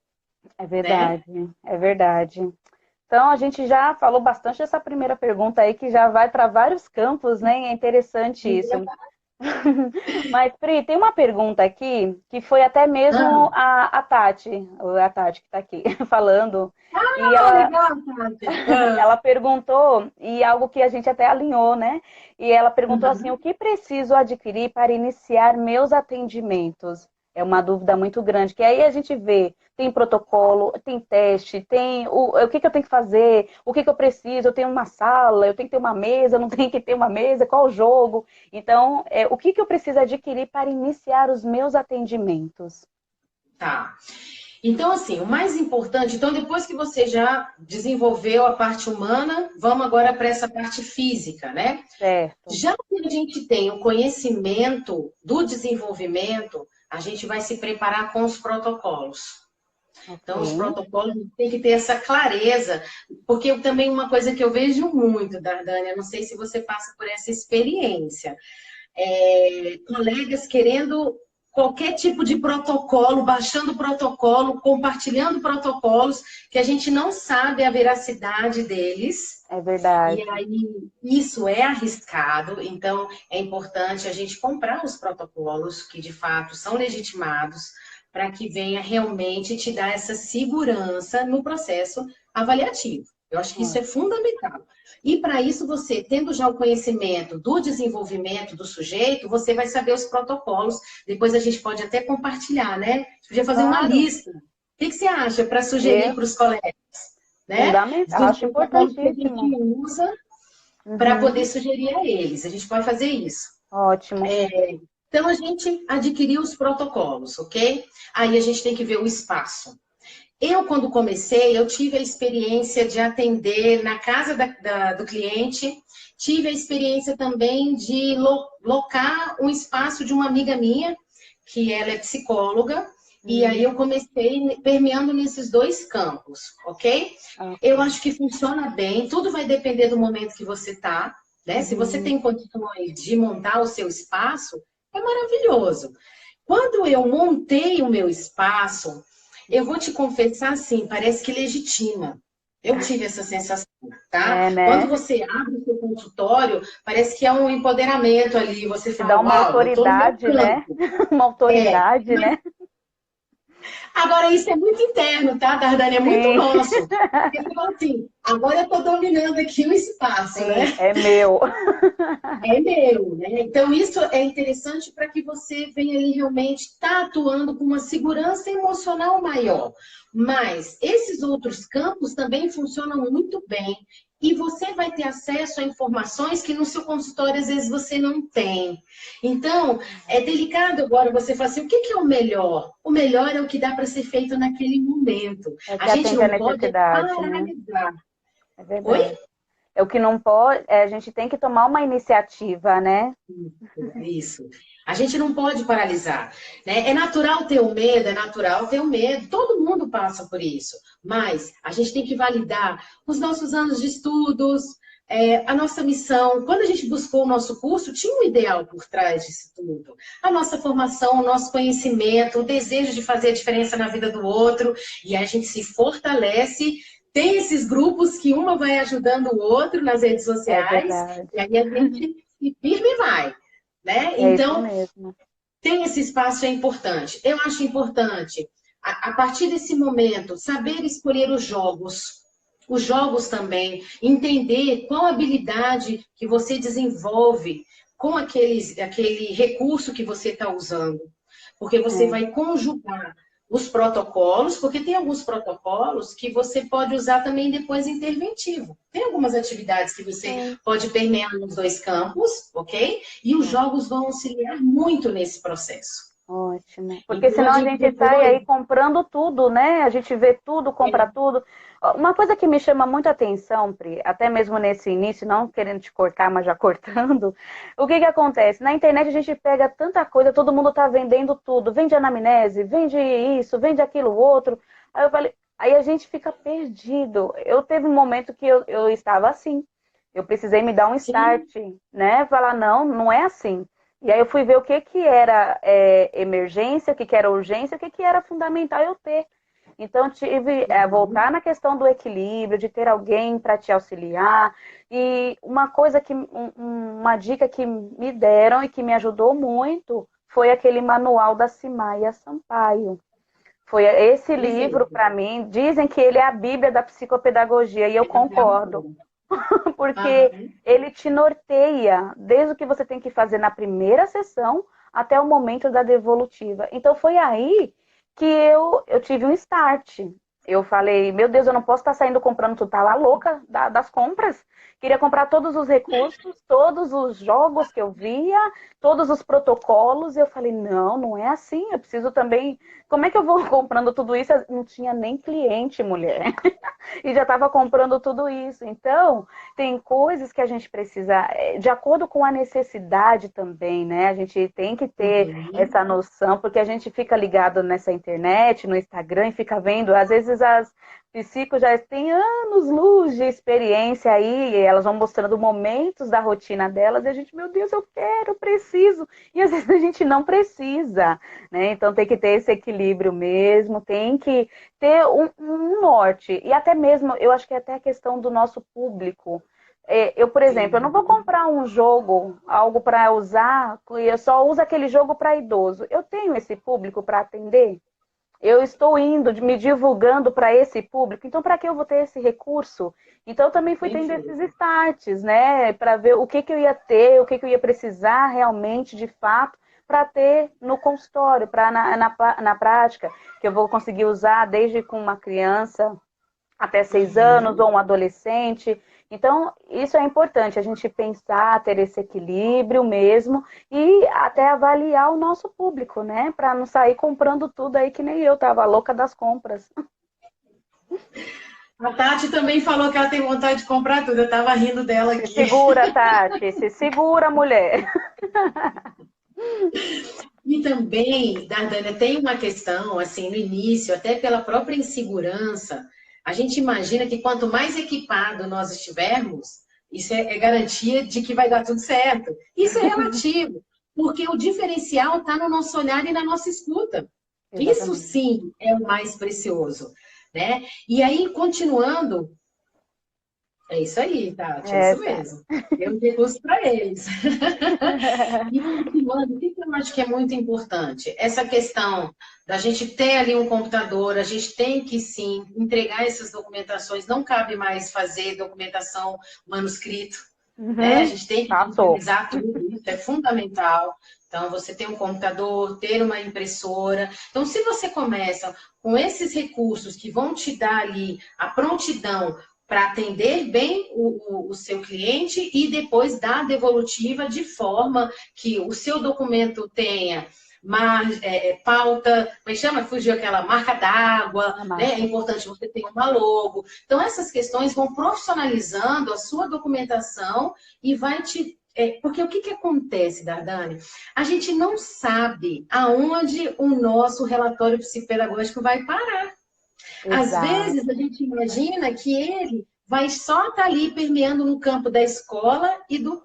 É né? verdade, é verdade. Então, a gente já falou bastante dessa primeira pergunta aí, que já vai para vários campos, né? E é interessante isso. Mas, Pri, tem uma pergunta aqui, que foi até mesmo Ah, a Tati que está aqui falando, e ela, legal, Kátia. Ah, ela perguntou, e algo que a gente até alinhou, né? E ela perguntou assim, o uhum. que preciso adquirir para iniciar meus atendimentos? É uma dúvida muito grande, que aí a gente vê, tem protocolo, tem teste, tem o que eu tenho que fazer, o que eu preciso, eu tenho uma sala, eu tenho que ter uma mesa, não tenho que ter uma mesa, qual o jogo? Então, o que eu preciso adquirir para iniciar os meus atendimentos? Tá. Então, assim, o mais importante, então, depois que você já desenvolveu a parte humana, vamos agora para essa parte física, né? Certo. Já que a gente tem o conhecimento do desenvolvimento, a gente vai se preparar com os protocolos. Ok. Então, os protocolos tem que ter essa clareza, porque também uma coisa que eu vejo muito, Dardânia, não sei se você passa por essa experiência, colegas querendo qualquer tipo de protocolo, baixando protocolo, compartilhando protocolos, que a gente não sabe a veracidade deles. É E verdade. aí, isso é arriscado, então é importante a gente comprar os protocolos que de fato são legitimados para que venha realmente te dar essa segurança no processo avaliativo. Eu acho que isso é fundamental. E para isso, você, tendo já o conhecimento do desenvolvimento do sujeito, você vai saber os protocolos. Depois a gente pode até compartilhar, né? A gente podia fazer uma Claro. lista. O que você acha para sugerir Eu, para os colegas? Né? fundamental, Dos acho protocolos que a importantíssimo. gente usa para poder Uhum. sugerir a eles. A gente pode fazer isso. Ótimo. Então, a gente adquiriu os protocolos, ok? Aí a gente tem que ver o espaço. Eu, quando comecei, eu tive a experiência de atender na casa do cliente, tive a experiência também de locar um espaço de uma amiga minha, que ela é psicóloga, e aí eu comecei permeando nesses dois campos, ok? Eu Ok. acho que funciona bem, tudo vai depender do momento que você está, né? Se você Uhum. tem condições de montar o seu espaço, é maravilhoso. Quando eu montei o meu espaço, eu vou te confessar assim, parece que legitima. Eu tive essa sensação, tá? É, Quando né? você abre o seu consultório, parece que é um empoderamento ali. Você Te dá fala, uma uau, eu estou no meu autoridade, né? campo. Uma É, autoridade, né? agora, isso é muito interno, tá, Dardane? É muito Sim, nosso. Porque você fala assim, agora eu estou dominando aqui o espaço, sim, né? é meu. É meu, né? Então, isso é interessante para que você venha ali realmente estar atuando com uma segurança emocional maior. Mas esses outros campos também funcionam muito bem e você vai ter acesso a informações que no seu consultório às vezes você não tem. Então, é delicado agora você falar assim, o que é o melhor? O melhor é o que dá para ser feito naquele momento. É A que gente atende a não pode necessidade, né? paralisar. É Oi? verdade. É o que não pode, a gente tem que tomar uma iniciativa, né? Isso. A gente não pode paralisar, né? É natural ter o medo, é natural ter o medo. Todo mundo passa por isso. Mas a gente tem que validar os nossos anos de estudos, a nossa missão. Quando a gente buscou o nosso curso, tinha um ideal por trás disso tudo. A nossa formação, o nosso conhecimento, o desejo de fazer a diferença na vida do outro. E a gente se fortalece. Tem esses grupos que uma vai ajudando o outro nas redes É sociais, verdade. e aí a gente se firme e vai, né? É isso Então, mesmo. tem esse espaço é importante. Eu acho importante, a partir desse momento, saber escolher os jogos também, entender qual habilidade que você desenvolve com aquele recurso que você está usando, porque você É, vai conjugar os protocolos, porque tem alguns protocolos que você pode usar também depois interventivo. Tem algumas atividades que você pode permear nos dois campos, ok? E os jogos vão auxiliar muito nesse processo. Ótimo. Porque senão a gente sai aí comprando tudo, né? A gente vê tudo, compra tudo. Uma coisa que me chama muito a atenção, Pri, até mesmo nesse início, não querendo te cortar, mas já cortando, o que que acontece? Na internet a gente pega tanta coisa, todo mundo tá vendendo tudo. Vende anamnese, vende isso, vende aquilo outro. Aí eu falei, aí a gente fica perdido. Eu teve um momento que eu estava assim. Eu precisei me dar um start, né? Falar, não, não é assim. E aí eu fui ver o que que era emergência, o que que era urgência, o que que era fundamental eu ter. Então, tive voltar na questão do equilíbrio, de ter alguém para te auxiliar. E uma coisa uma dica que me deram e que me ajudou muito foi aquele manual da Simaia Sampaio. Foi esse livro, para mim, dizem que ele é a Bíblia da psicopedagogia, e eu concordo. Porque ele te norteia desde o que você tem que fazer na primeira sessão até o momento da devolutiva. Então foi aí que eu tive um start. Eu falei, meu Deus, eu não posso estar saindo comprando tudo, tá lá louca das compras. Queria comprar todos os recursos, todos os jogos que eu via, todos os protocolos. E eu falei, não, não é assim. Eu preciso também. Como é que eu vou comprando tudo isso? Eu não tinha nem cliente, mulher. E já estava comprando tudo isso. Então, tem coisas que a gente precisa, de acordo com a necessidade também, né? A gente tem que ter essa noção, porque a gente fica ligado nessa internet, no Instagram, e fica vendo, às vezes as psicos já têm anos-luz de experiência aí, e elas vão mostrando momentos da rotina delas, e a gente, meu Deus, eu quero, eu preciso. E às vezes a gente não precisa, né? Então tem que ter esse equilíbrio mesmo, tem que ter um norte. E até mesmo, eu acho que é até a questão do nosso público. Eu, por exemplo, eu não vou comprar um jogo, algo para usar, e eu só uso aquele jogo para idoso. Eu tenho esse público para atender? Eu estou indo, me divulgando para esse público, então para que eu vou ter esse recurso? Então eu também fui tendo esses starts, né? Para ver o que que eu ia ter, o que que eu ia precisar realmente, de fato, para ter no consultório, para na prática, que eu vou conseguir usar desde com uma criança até 6 anos, ou um adolescente. Então, isso é importante, a gente pensar, ter esse equilíbrio mesmo, e até avaliar o nosso público, né? Para não sair comprando tudo aí, que nem eu, tava louca das compras. A Tati também falou que ela tem vontade de comprar tudo, eu tava rindo dela aqui. Se segura, Tati, se segura, mulher. E também, Dardânia, tem uma questão, assim, no início, até pela própria insegurança, a gente imagina que quanto mais equipado nós estivermos, isso é garantia de que vai dar tudo certo. Isso é relativo, porque o diferencial está no nosso olhar e na nossa escuta. Exatamente. Isso sim é o mais precioso, né? E aí, continuando, é isso aí, Tati, é isso mesmo. Eu recurso para eles. E continuando, o que eu acho que é muito importante? Essa questão da gente ter ali um computador, a gente tem que sim entregar essas documentações, não cabe mais fazer documentação manuscrito, né? A gente tem que utilizar tudo, isso é fundamental. Então, você tem um computador, ter uma impressora. Então, se você começa com esses recursos que vão te dar ali a prontidão para atender bem o seu cliente e depois dar a devolutiva de forma que o seu documento tenha pauta, como chama? Fugiu aquela marca d'água, né? É importante você ter uma logo. Então, essas questões vão profissionalizando a sua documentação e vai te... porque o que acontece, Dardane? A gente não sabe aonde o nosso relatório psicopedagógico vai parar. Exato. Às vezes a gente imagina que ele vai só estar ali permeando no campo da escola e dos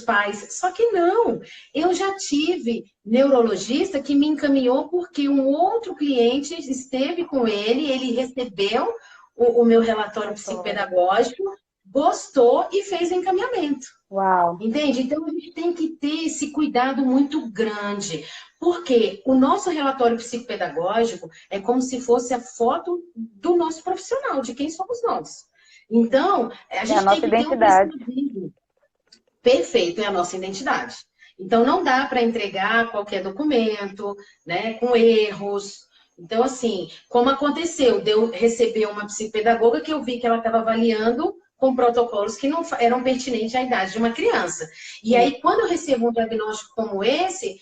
pais. Só que não. Eu já tive neurologista que me encaminhou porque um outro cliente esteve com ele recebeu o meu relatório psicopedagógico, gostou e fez o encaminhamento. Uau. Entende? Então, a gente tem que ter esse cuidado muito grande. Porque o nosso relatório psicopedagógico é como se fosse a foto do nosso profissional, de quem somos nós. Então, a gente tem que ter um perspectiva. Perfeito, é a nossa identidade. Então, não dá para entregar qualquer documento, né, com erros. Então, assim, como aconteceu, de eu receber uma psicopedagoga que eu vi que ela estava avaliando com protocolos que não eram pertinentes à idade de uma criança. E aí, quando eu recebo um diagnóstico como esse,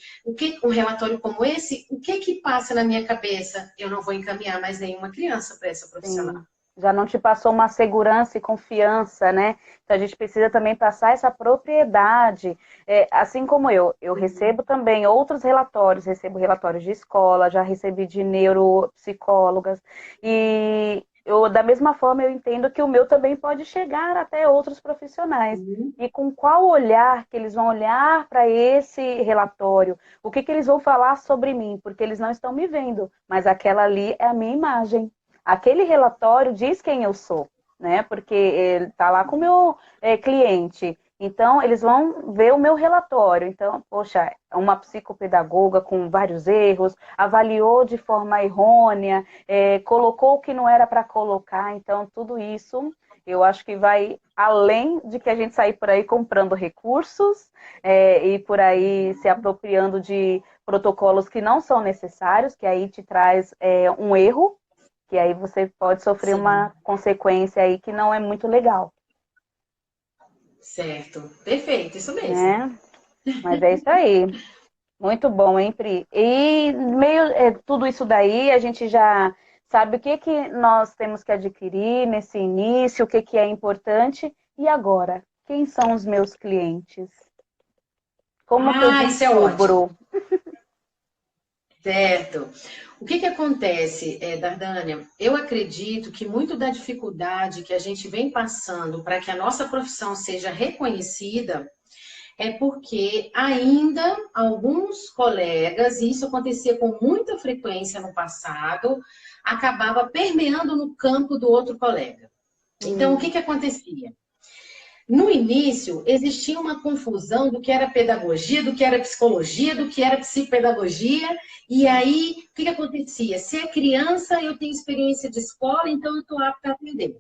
um relatório como esse, o que passa na minha cabeça? Eu não vou encaminhar mais nenhuma criança para essa profissional. Sim. Já não te passou uma segurança e confiança, né? Então a gente precisa também passar essa propriedade. Assim como eu recebo também outros relatórios, recebo relatórios de escola, já recebi de neuropsicólogas, e da mesma forma eu entendo que o meu também pode chegar até outros profissionais. E com qual olhar que eles vão olhar para esse relatório? O que eles vão falar sobre mim? Porque eles não estão me vendo, mas aquela ali é a minha imagem. Aquele relatório diz quem eu sou, né? Porque ele está lá com o meu cliente. Então, eles vão ver o meu relatório. Então, poxa, uma psicopedagoga com vários erros, avaliou de forma errônea, colocou o que não era para colocar. Então, tudo isso, eu acho que vai além de que a gente sair por aí comprando recursos e por aí se apropriando de protocolos que não são necessários, que aí te traz um erro, que aí você pode sofrer uma consequência aí que não é muito legal. Certo, perfeito, isso mesmo. Né? Mas é isso aí. Muito bom, hein, Pri? E meio tudo isso daí, a gente já sabe o que nós temos que adquirir nesse início, o que é importante. E agora? Quem são os meus clientes? Como que eu Isso é ótimo. descubro? Certo. O que acontece, Dardânia? Eu acredito que muito da dificuldade que a gente vem passando para que a nossa profissão seja reconhecida é porque ainda alguns colegas, e isso acontecia com muita frequência no passado, acabava permeando no campo do outro colega. Então, o que acontecia? No início, existia uma confusão do que era pedagogia, do que era psicologia, do que era psicopedagogia. E aí, o que acontecia? Se é criança, eu tenho experiência de escola, então eu estou apta a atender.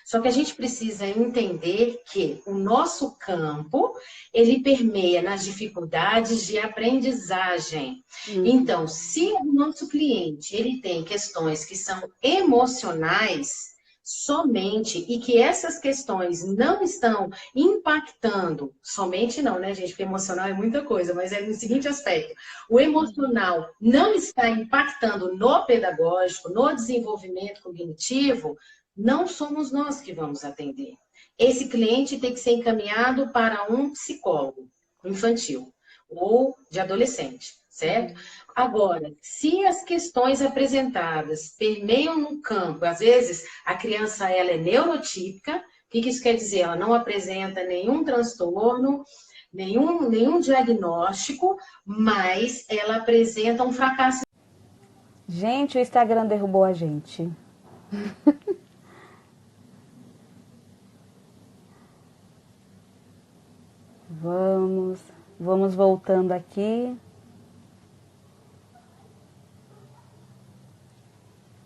Só que a gente precisa entender que o nosso campo, ele permeia nas dificuldades de aprendizagem. Então, se o nosso cliente, ele tem questões que são emocionais, somente, e que essas questões não estão impactando, somente não, né, gente? Porque emocional é muita coisa, mas é no seguinte aspecto: o emocional não está impactando no pedagógico, no desenvolvimento cognitivo, não somos nós que vamos atender. Esse cliente tem que ser encaminhado para um psicólogo infantil ou de adolescente, certo? Agora, se as questões apresentadas permeiam no campo, às vezes a criança ela é neurotípica, o que isso quer dizer? Ela não apresenta nenhum transtorno, nenhum diagnóstico, mas ela apresenta um fracasso. Gente, o Instagram derrubou a gente. Vamos voltando aqui.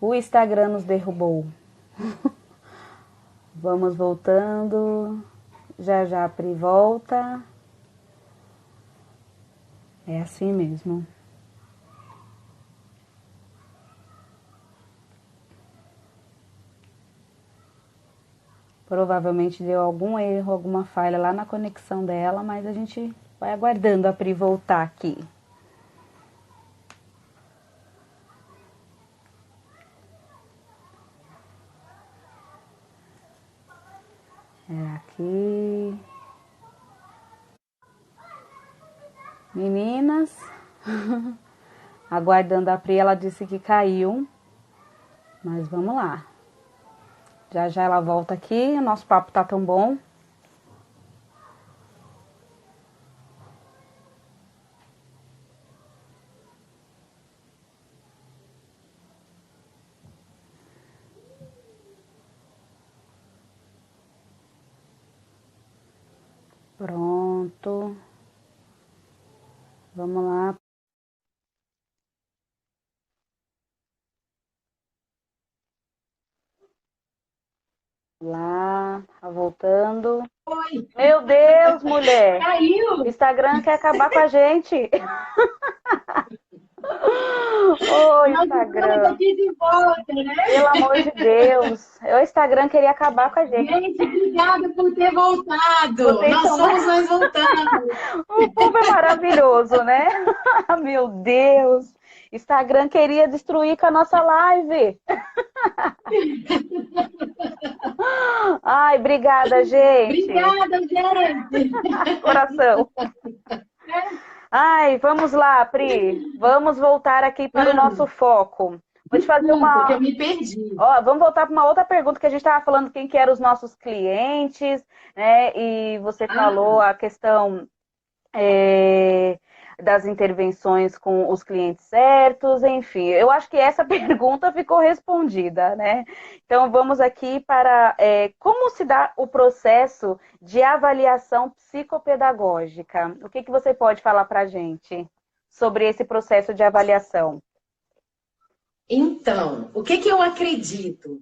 O Instagram nos derrubou. Vamos voltando. Já a Pri volta. É assim mesmo. Provavelmente deu algum erro, alguma falha lá na conexão dela, mas a gente vai aguardando a Pri voltar aqui. É aqui. Meninas, aguardando a Pri, ela disse que caiu, mas vamos lá. Já ela volta aqui, o nosso papo tá tão bom. Pronto. Vamos lá. Lá, tá voltando. Oi. Meu Deus, mulher! Caiu! O Instagram quer acabar com a gente. Ô, Nós estamos Instagram. aqui de volta, né? Pelo amor de Deus. O Instagram queria acabar com a gente. Gente, obrigada por ter voltado. Vocês Nós são somos, nós voltamos. O povo é maravilhoso, né? Meu Deus. Instagram queria destruir com a nossa live. Ai, obrigada, gente. Obrigada, gente. Coração. Ai, vamos lá, Pri. Vamos voltar aqui para o nosso foco. Vou te fazer Porque eu uma. me perdi. Ó, vamos voltar para uma outra pergunta que a gente estava falando quem que eram os nossos clientes, né? E você falou a questão das intervenções com os clientes certos, enfim. Eu acho que essa pergunta ficou respondida, né? Então vamos aqui para como se dá o processo de avaliação psicopedagógica. O que você pode falar para a gente sobre esse processo de avaliação? Então, o que eu acredito?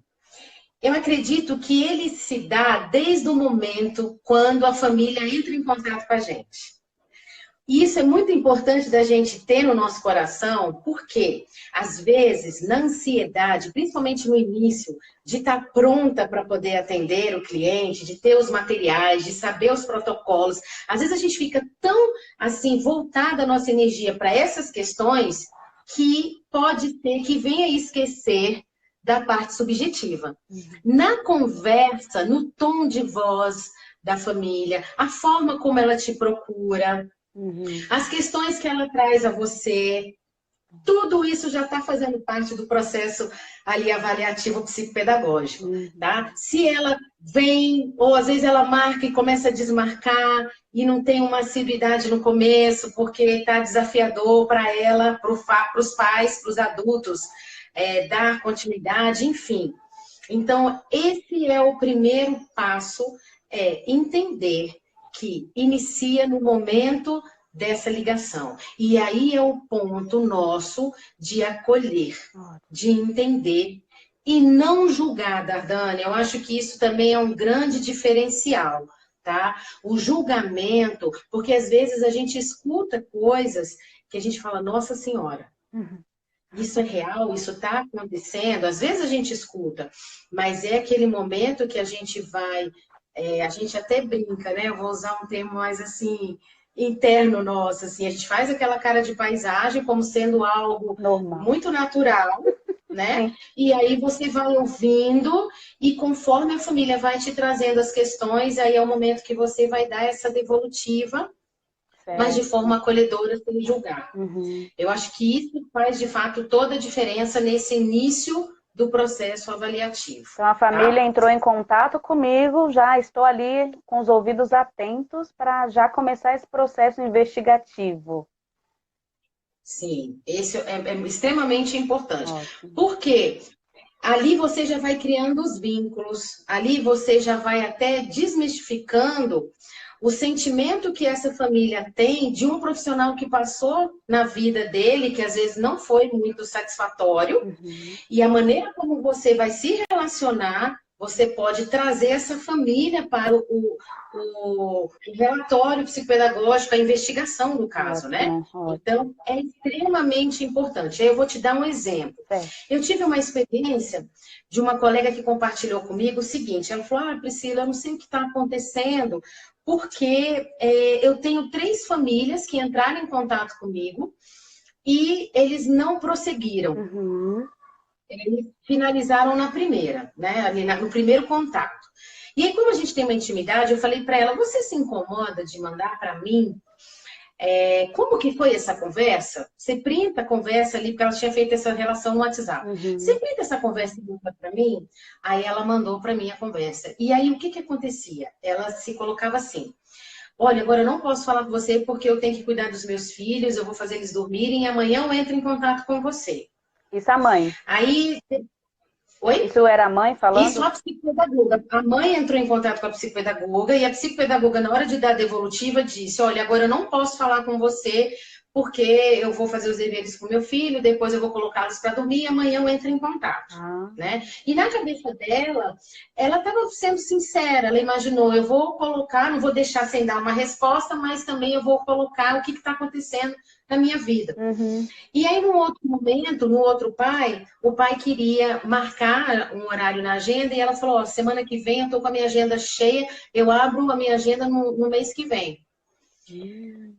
Eu acredito que ele se dá desde o momento quando a família entra em contato com a gente. E isso é muito importante da gente ter no nosso coração, porque, às vezes, na ansiedade, principalmente no início, de estar pronta para poder atender o cliente, de ter os materiais, de saber os protocolos, às vezes a gente fica tão, assim, voltada a nossa energia para essas questões que pode ser que venha esquecer da parte subjetiva. Na conversa, no tom de voz da família, a forma como ela te procura, as questões que ela traz a você, tudo isso já está fazendo parte do processo ali avaliativo psicopedagógico, tá? Se ela vem, ou às vezes ela marca e começa a desmarcar e não tem uma assiduidade no começo, porque está desafiador para ela, para os pais, para os adultos, dar continuidade, enfim. Então, esse é o primeiro passo, entender que inicia no momento dessa ligação. E aí é o ponto nosso de acolher, de entender e não julgar, Dardane. Eu acho que isso também é um grande diferencial, tá? O julgamento, porque às vezes a gente escuta coisas que a gente fala, Nossa Senhora, isso é real, isso está acontecendo. Às vezes a gente escuta, mas é aquele momento que a gente vai... a gente até brinca, né? Eu vou usar um termo mais assim, interno nosso, assim. A gente faz aquela cara de paisagem como sendo algo normal, muito natural, né? E aí você vai ouvindo e conforme a família vai te trazendo as questões, aí é o momento que você vai dar essa devolutiva, mas de forma acolhedora, sem julgar. Eu acho que isso faz, de fato, toda a diferença nesse início do processo avaliativo. Então a família entrou em contato comigo, já estou ali com os ouvidos atentos para já começar esse processo investigativo. Sim, esse é extremamente importante. Porque ali você já vai criando os vínculos, ali você já vai até desmistificando o sentimento que essa família tem de um profissional que passou na vida dele, que às vezes não foi muito satisfatório, e a maneira como você vai se relacionar, você pode trazer essa família para o relatório psicopedagógico, a investigação do caso, né? Então, é extremamente importante. Aí eu vou te dar um exemplo. Eu tive uma experiência de uma colega que compartilhou comigo o seguinte, ela falou, Priscila, eu não sei o que está acontecendo, porque eu tenho 3 famílias que entraram em contato comigo e eles não prosseguiram. Eles finalizaram na primeira, né? Ali no primeiro contato. E aí, como a gente tem uma intimidade, eu falei para ela, você se incomoda de mandar para mim como que foi essa conversa? Você printa a conversa ali, porque ela tinha feito essa relação no WhatsApp. Você printa essa conversa e manda para mim? Aí ela mandou para mim a conversa. E aí, o que que acontecia? Ela se colocava assim, olha, agora eu não posso falar com você porque eu tenho que cuidar dos meus filhos, eu vou fazer eles dormirem e amanhã eu entro em contato com você. Isso a mãe? Aí... Oi? Isso era a mãe falando? Isso a psicopedagoga. A mãe entrou em contato com a psicopedagoga e a psicopedagoga, na hora de dar a devolutiva, disse, olha, agora eu não posso falar com você porque eu vou fazer os deveres com meu filho, depois eu vou colocá-los para dormir e amanhã eu entro em contato, né? E na cabeça dela, ela estava sendo sincera, ela imaginou, eu vou colocar, não vou deixar sem dar uma resposta, mas também eu vou colocar o que está acontecendo na minha vida. E aí, num outro momento, no outro pai, o pai queria marcar um horário na agenda e ela falou, ó, semana que vem eu estou com a minha agenda cheia, eu abro a minha agenda no mês que vem.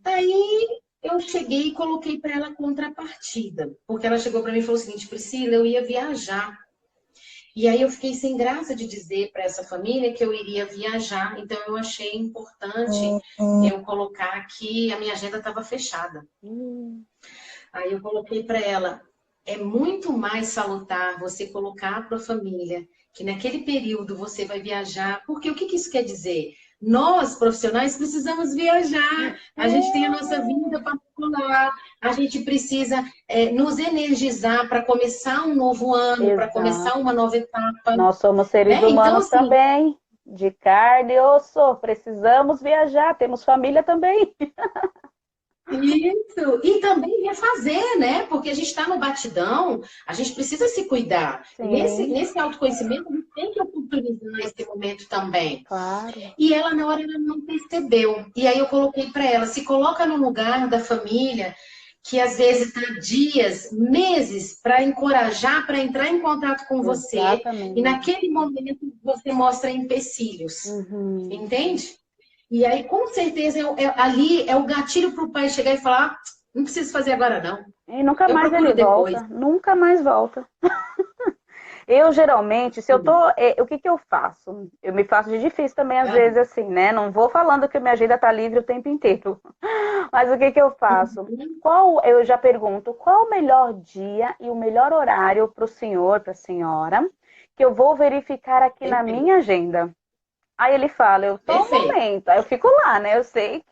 Aí eu cheguei e coloquei para ela contrapartida, porque ela chegou para mim e falou o seguinte, Priscila, eu ia viajar. E aí eu fiquei sem graça de dizer para essa família que eu iria viajar, então eu achei importante eu colocar que a minha agenda estava fechada. Aí eu coloquei para ela, é muito mais salutar você colocar para a família que naquele período você vai viajar, porque o que isso quer dizer? Nós, profissionais, precisamos viajar, a gente tem a nossa vida particular, a gente precisa nos energizar para começar um novo ano, para começar uma nova etapa. Nós somos seres humanos então, assim, também, de carne e osso, precisamos viajar, temos família também. Isso, e também refazer, né? Porque a gente está no batidão, a gente precisa se cuidar. Nesse autoconhecimento, a gente tem que oportunizar esse momento também. Claro. E ela, na hora, ela não percebeu. E aí eu coloquei para ela, se coloca no lugar da família, que às vezes está dias, meses, para encorajar, para entrar em contato com você. E naquele momento você mostra empecilhos. Entende? E aí, com certeza, ali é o gatilho para o pai chegar e falar, não preciso fazer agora, não. E nunca mais ele volta. Nunca mais volta. Eu, geralmente, se eu tô... o que eu faço? Eu me faço de difícil também, às vezes, assim, né? Não vou falando que minha agenda tá livre o tempo inteiro. Mas o que eu faço? Eu já pergunto, qual o melhor dia e o melhor horário para o senhor, para a senhora, que eu vou verificar aqui na minha agenda? Aí ele fala, eu tô no momento, aí eu fico lá, né? Eu sei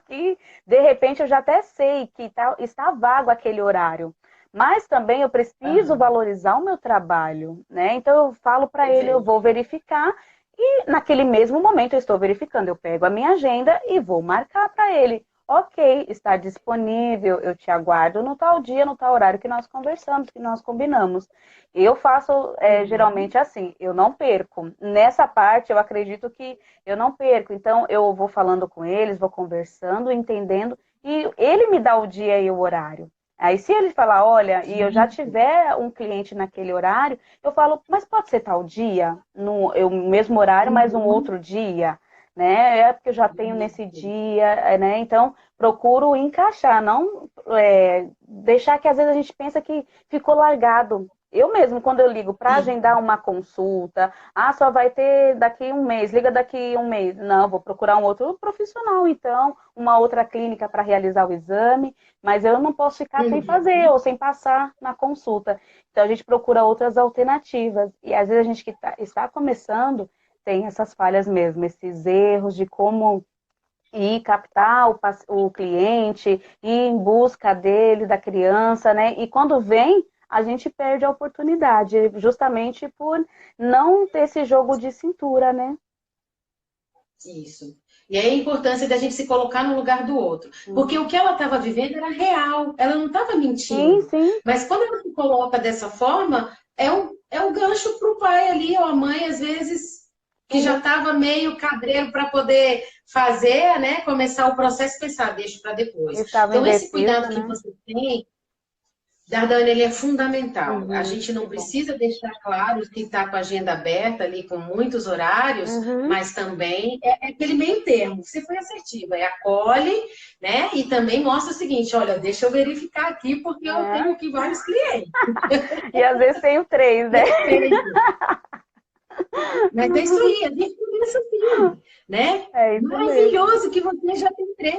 que, de repente, eu já até sei que está vago aquele horário. Mas também eu preciso valorizar o meu trabalho, né? Então eu falo para ele, eu vou verificar e naquele mesmo momento eu estou verificando. Eu pego a minha agenda e vou marcar para ele. Ok, está disponível, eu te aguardo no tal dia, no tal horário que nós conversamos, que nós combinamos. Eu faço geralmente assim, eu não perco. Nessa parte eu acredito que eu não perco. Então eu vou falando com eles, vou conversando, entendendo, e ele me dá o dia e o horário. Aí se ele falar, olha, e eu já tiver um cliente naquele horário, eu falo, mas pode ser tal dia, no mesmo horário, mas um outro dia? Né? É porque eu já tenho nesse dia, né? Então procuro encaixar, não deixar que às vezes a gente pensa que ficou largado. Eu mesmo, quando eu ligo para agendar uma consulta, só vai ter daqui um mês, liga daqui um mês. Não, vou procurar um outro profissional, então, uma outra clínica para realizar o exame, mas eu não posso ficar sem fazer ou sem passar na consulta. Então a gente procura outras alternativas. E às vezes a gente que está começando tem essas falhas mesmo, esses erros de como ir captar o cliente, ir em busca dele, da criança, né? E quando vem, a gente perde a oportunidade, justamente por não ter esse jogo de cintura, né? Isso. E aí a importância da gente se colocar no lugar do outro. Porque o que ela estava vivendo era real, ela não estava mentindo. Sim. Mas quando ela se coloca dessa forma, é um gancho para o pai ali, ou a mãe, às vezes, que já estava meio cabreiro para poder fazer, né? Começar o processo e pensar, deixa para depois. Então, esse cuidado que você tem, Dardane, ele é fundamental. A gente não precisa deixar claro que está com a agenda aberta ali, com muitos horários, mas também é aquele meio termo. Você foi assertiva, acolhe, né? E também mostra o seguinte, olha, deixa eu verificar aqui, porque eu tenho aqui vários clientes. E às vezes tenho 3, né? Mas é isso aí, a gente começa assim, né? Maravilhoso que você já tem 3.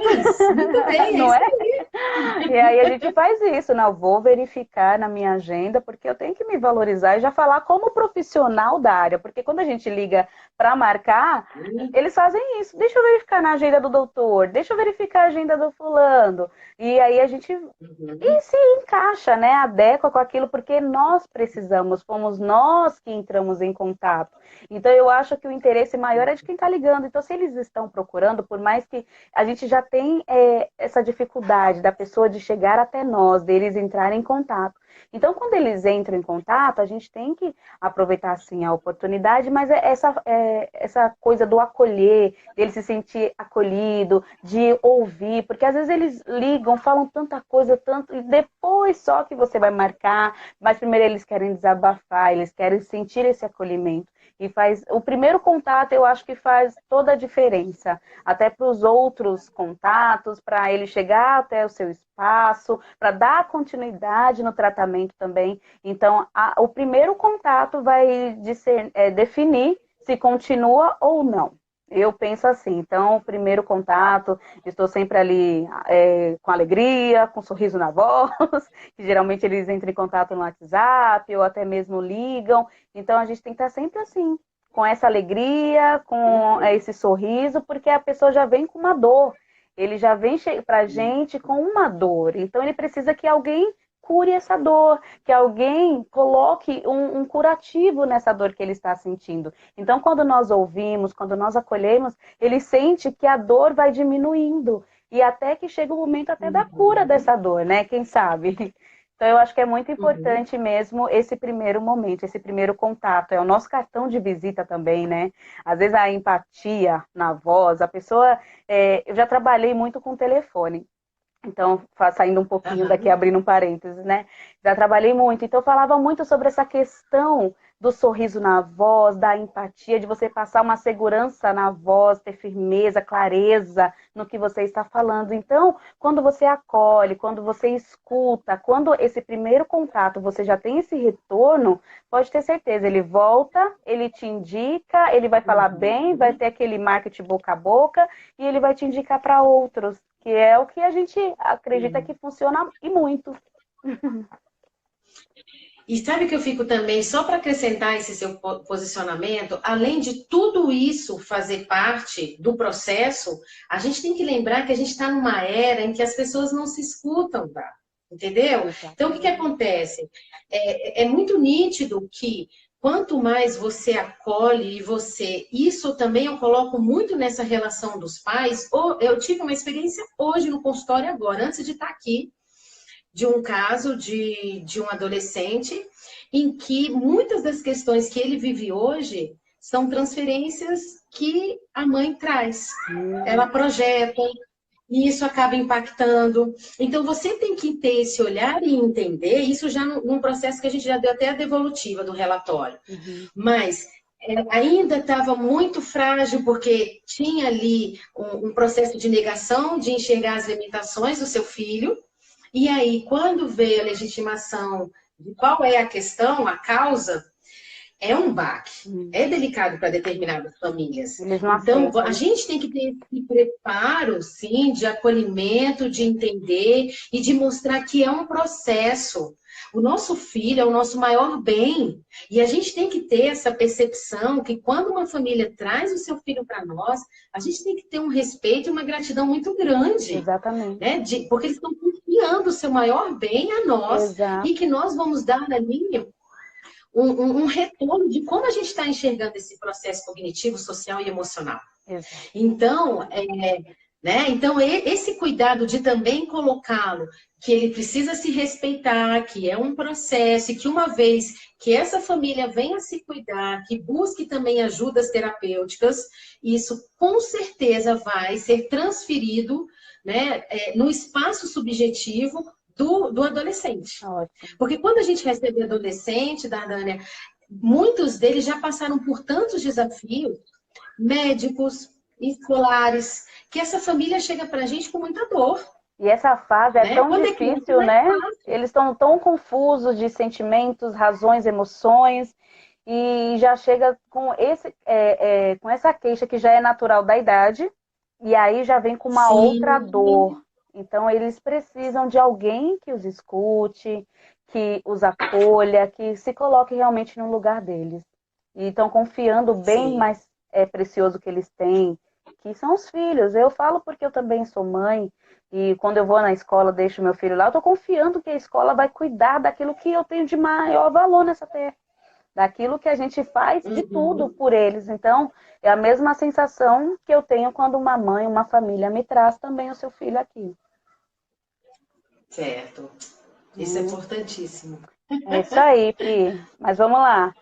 Muito bem, não é isso aí. E aí a gente faz isso, né? Eu vou verificar na minha agenda, porque eu tenho que me valorizar e já falar como profissional da área, porque quando a gente liga para marcar, eles fazem isso. Deixa eu verificar na agenda do doutor, deixa eu verificar a agenda do fulano. E aí a gente e se encaixa, né? Adequa com aquilo, porque nós precisamos, fomos nós que entramos em contato. Então eu acho que o interesse maior é de quem está ligando. Então se eles estão procurando, por mais que a gente já tem essa dificuldade da pessoa pode chegar até nós, deles entrarem em contato. Então, quando eles entram em contato, a gente tem que aproveitar, sim, a oportunidade, mas essa coisa do acolher, dele se sentir acolhido, de ouvir, porque às vezes eles ligam, falam tanta coisa, tanto, e depois só que você vai marcar, mas primeiro eles querem desabafar, eles querem sentir esse acolhimento. E faz o primeiro contato, eu acho que faz toda a diferença, até para os outros contatos, para ele chegar até o seu espaço, para dar continuidade no tratamento também. Então, o primeiro contato vai definir se continua ou não. Eu penso assim, então, o primeiro contato, estou sempre ali com alegria, com um sorriso na voz, que geralmente eles entram em contato no WhatsApp ou até mesmo ligam. Então, a gente tem que estar sempre assim, com essa alegria, com esse sorriso, porque a pessoa já vem com uma dor. Ele já vem para a gente com uma dor. Então, ele precisa que alguém cure essa dor, que alguém coloque um curativo nessa dor que ele está sentindo. Então, quando nós ouvimos, quando nós acolhemos, ele sente que a dor vai diminuindo. E até que chega o momento até da cura dessa dor, né? Quem sabe? Então, eu acho que é muito importante mesmo esse primeiro momento, esse primeiro contato. É o nosso cartão de visita também, né? Às vezes a empatia na voz, a pessoa... eu já trabalhei muito com telefone. Então, saindo um pouquinho daqui, abrindo um parênteses, né? Já trabalhei muito. Então, eu falava muito sobre essa questão do sorriso na voz, da empatia, de você passar uma segurança na voz, ter firmeza, clareza no que você está falando. Então, quando você acolhe, quando você escuta, quando esse primeiro contato você já tem esse retorno, pode ter certeza, ele volta, ele te indica, ele vai falar bem, vai ter aquele marketing boca a boca e ele vai te indicar para outros, que é o que a gente acredita que funciona e muito. E sabe que eu fico também, só para acrescentar esse seu posicionamento, além de tudo isso fazer parte do processo, a gente tem que lembrar que a gente está numa era em que as pessoas não se escutam, tá? Entendeu? Então, o que acontece? É muito nítido que quanto mais você acolhe e você... Isso também eu coloco muito nessa relação dos pais. Eu tive uma experiência hoje no consultório agora, antes de estar aqui, de um caso de um adolescente em que muitas das questões que ele vive hoje são transferências que a mãe traz. Ela projeta, e isso acaba impactando. Então, você tem que ter esse olhar e entender, isso já num processo que a gente já deu até a devolutiva do relatório. Mas ainda estava muito frágil, porque tinha ali um processo de negação, de enxergar as limitações do seu filho. E aí, quando veio a legitimação de qual é a questão, a causa, é um baque. É delicado para determinadas famílias. Então, a gente tem que ter esse preparo, sim, de acolhimento, de entender e de mostrar que é um processo. O nosso filho é o nosso maior bem. E a gente tem que ter essa percepção que quando uma família traz o seu filho para nós, a gente tem que ter um respeito e uma gratidão muito grande. Exatamente. Né? Porque eles estão confiando o seu maior bem a nós. Exato. E que nós vamos dar ali um retorno de como a gente está enxergando esse processo cognitivo, social e emocional. Exato. Então, então, esse cuidado de também colocá-lo, que ele precisa se respeitar, que é um processo, e que uma vez que essa família venha se cuidar, que busque também ajudas terapêuticas, isso com certeza vai ser transferido, né, no espaço subjetivo do adolescente. Ótimo. Porque quando a gente recebe adolescente, Dardânia, muitos deles já passaram por tantos desafios médicos, escolares, que essa família chega pra gente com muita dor. E essa fase é tão difícil, né? Eles estão tão confusos de sentimentos, razões, emoções, e já chega com com essa queixa que já é natural da idade, e aí já vem com uma outra dor. Então, eles precisam de alguém que os escute, que os acolha, que se coloque realmente no lugar deles. E estão confiando bem mais precioso que eles têm, que são os filhos. Eu falo porque eu também sou mãe, e quando eu vou na escola, deixo meu filho lá, eu estou confiando que a escola vai cuidar daquilo que eu tenho de maior valor nessa terra. Daquilo que a gente faz de tudo por eles. Então, é a mesma sensação que eu tenho quando uma mãe, uma família me traz também o seu filho aqui. Certo. Isso é importantíssimo. É isso aí, Pi. Mas vamos lá.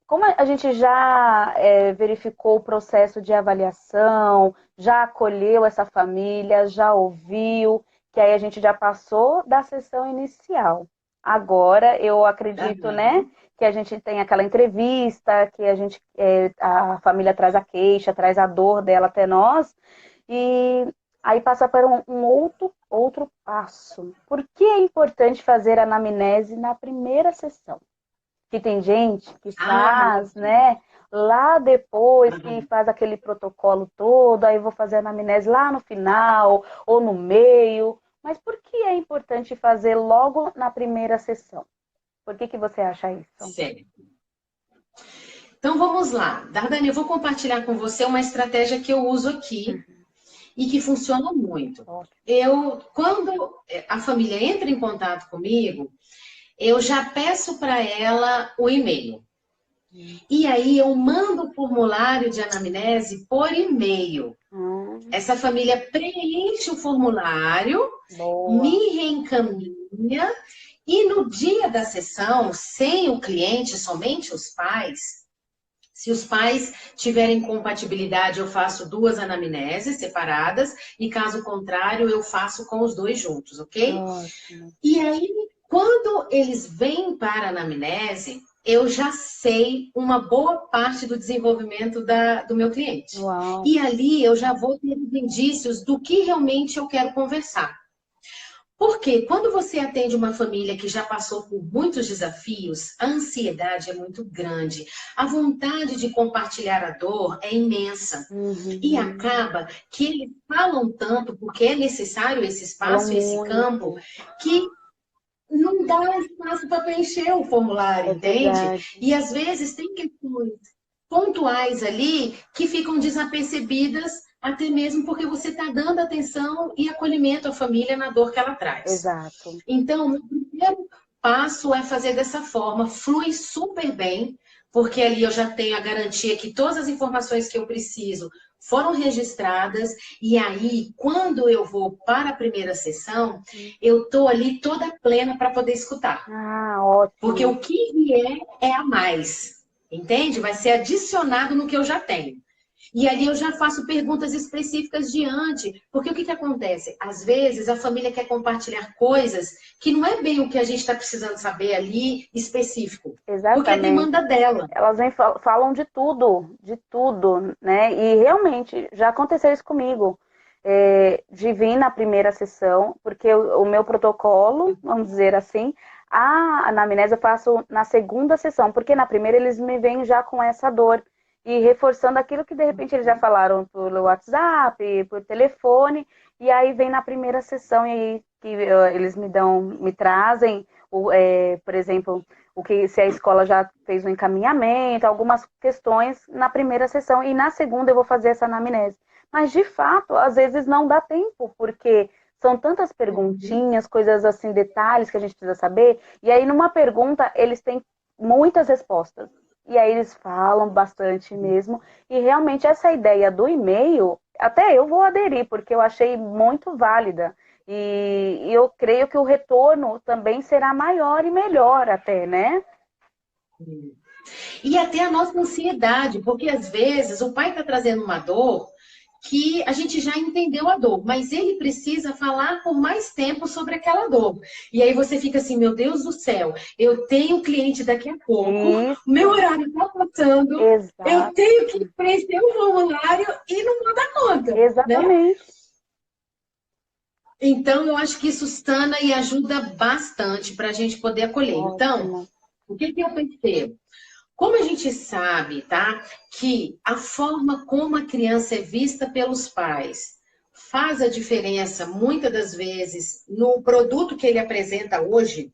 Como a gente já verificou o processo de avaliação, já acolheu essa família, já ouviu, que aí a gente já passou da sessão inicial. Agora, eu acredito, né, Aham. que a gente tem aquela entrevista, que a família traz a queixa, traz a dor dela até nós, e aí passa para um outro passo. Por que é importante fazer a anamnese na primeira sessão? Que tem gente que Ah, faz, ótimo. né, lá depois que Aham. faz aquele protocolo todo, aí vou fazer a anamnese lá no final ou no meio. Mas por que é importante fazer logo na primeira sessão? Por que você acha isso? Certo. Então vamos lá. Dardane, eu vou compartilhar com você uma estratégia que eu uso aqui e que funciona muito. Ótimo. Quando a família entra em contato comigo, eu já peço para ela o e-mail. E aí eu mando o formulário de anamnese por e-mail. Essa família preenche o formulário, Boa. me reencaminha e no dia da sessão, sem o cliente, somente os pais, se os pais tiverem compatibilidade, eu faço 2 anamneses separadas e caso contrário, eu faço com os 2 juntos, ok? Ótimo. E aí, quando eles vêm para a anamnese, eu já sei uma boa parte do desenvolvimento do meu cliente. Uau. E ali eu já vou ter os indícios do que realmente eu quero conversar. Porque quando você atende uma família que já passou por muitos desafios, a ansiedade é muito grande. A vontade de compartilhar a dor é imensa. E Uhum. acaba que eles falam tanto, porque é necessário esse Falam espaço e esse campo, muito. que não dá espaço para preencher o formulário, É entende? verdade. E às vezes tem questões pontuais ali que ficam desapercebidas, até mesmo porque você está dando atenção e acolhimento à família na dor que ela traz. Exato. Então, o primeiro passo é fazer dessa forma, flui super bem, porque ali eu já tenho a garantia que todas as informações que eu preciso foram registradas, e aí, quando eu vou para a primeira sessão, eu estou ali toda plena para poder escutar. Ah, Porque ótimo. o que vier é a mais, entende? Vai ser adicionado no que eu já tenho. E ali eu já faço perguntas específicas diante, porque o que acontece? Às vezes a família quer compartilhar coisas que não é bem o que a gente está precisando saber ali específico, porque é Exatamente. demanda dela. Elas falam de tudo, né? E realmente já aconteceu isso comigo. De vir na primeira sessão, porque o meu protocolo, vamos dizer assim, a anamnese eu faço na segunda sessão, porque na primeira eles me vêm já com essa dor e reforçando aquilo que de repente eles já falaram por WhatsApp, por telefone, e aí vem na primeira sessão e aí que eles me trazem, por exemplo, o que se a escola já fez um encaminhamento, algumas questões na primeira sessão e na segunda eu vou fazer essa anamnese. Mas de fato, às vezes não dá tempo, porque são tantas Uhum. perguntinhas, coisas assim, detalhes que a gente precisa saber, e aí numa pergunta eles têm muitas respostas. E aí eles falam bastante mesmo, e realmente essa ideia do e-mail, até eu vou aderir, porque eu achei muito válida. E eu creio que o retorno também será maior e melhor até, né? E até a nossa ansiedade, porque às vezes o pai está trazendo uma dor que a gente já entendeu a dor, mas ele precisa falar por mais tempo sobre aquela dor. E aí você fica assim, meu Deus do céu, eu tenho cliente daqui a pouco, meu Isso, horário está passando, eu exato, tenho que preencher o formulário e não vou dar conta, né? exatamente. Então, eu acho que isso sana e ajuda bastante para a gente poder acolher. Então, Ótimo. o que eu percebo? Como a gente sabe, tá, que a forma como a criança é vista pelos pais faz a diferença, muitas das vezes, no produto que ele apresenta hoje,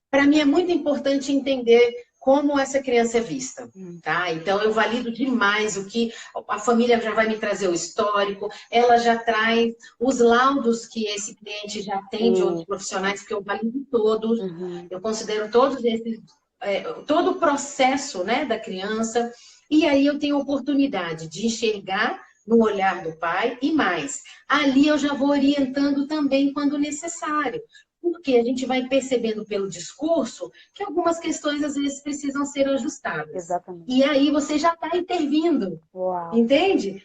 para mim é muito importante entender como essa criança é vista. Tá? Então, eu valido demais o que a família já vai me trazer o histórico, ela já traz os laudos que esse cliente já tem de outros E, profissionais, porque eu valido todos, uhum. eu considero todos esses, todo o processo, né, da criança, e aí eu tenho a oportunidade de enxergar no olhar do pai e mais. Ali eu já vou orientando também quando necessário. Porque a gente vai percebendo pelo discurso que algumas questões às vezes precisam ser ajustadas. Exatamente. E aí você já está intervindo, Uau. entende?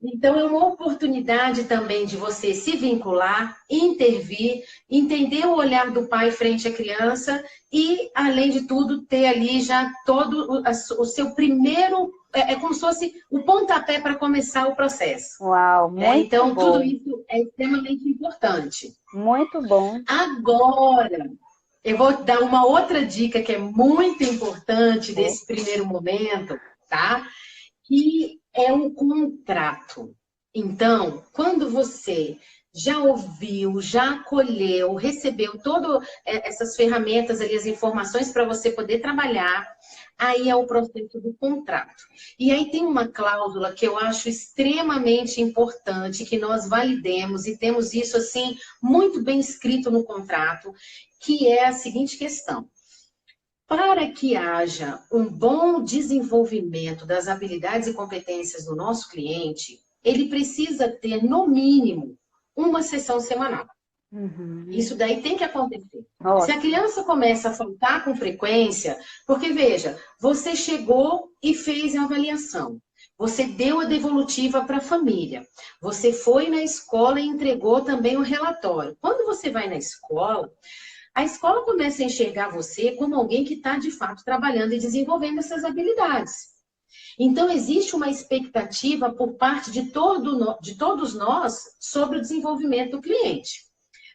Então, é uma oportunidade também de você se vincular, intervir, entender o olhar do pai frente à criança e, além de tudo, ter ali já todo o seu primeiro... É como se fosse o pontapé para começar o processo. Uau, muito então, bom. tudo isso é extremamente importante. Muito bom. Agora, eu vou dar uma outra dica que é muito importante desse primeiro momento, tá? Que é um contrato. Então, quando você já ouviu, já acolheu, recebeu todas essas ferramentas ali, as informações para você poder trabalhar, aí é o processo do contrato. E aí tem uma cláusula que eu acho extremamente importante que nós validemos e temos isso assim muito bem escrito no contrato, que é a seguinte questão: para que haja um bom desenvolvimento das habilidades e competências do nosso cliente, ele precisa ter, no mínimo, uma sessão semanal. Isso daí tem que acontecer. Ótimo. Se a criança começa a faltar com frequência, porque veja, você chegou e fez a avaliação. Você deu a devolutiva para a família. Você foi na escola e entregou também o relatório. Quando você vai na escola, a escola começa a enxergar você como alguém que está, de fato, trabalhando e desenvolvendo essas habilidades. Então, existe uma expectativa por parte de todos nós sobre o desenvolvimento do cliente.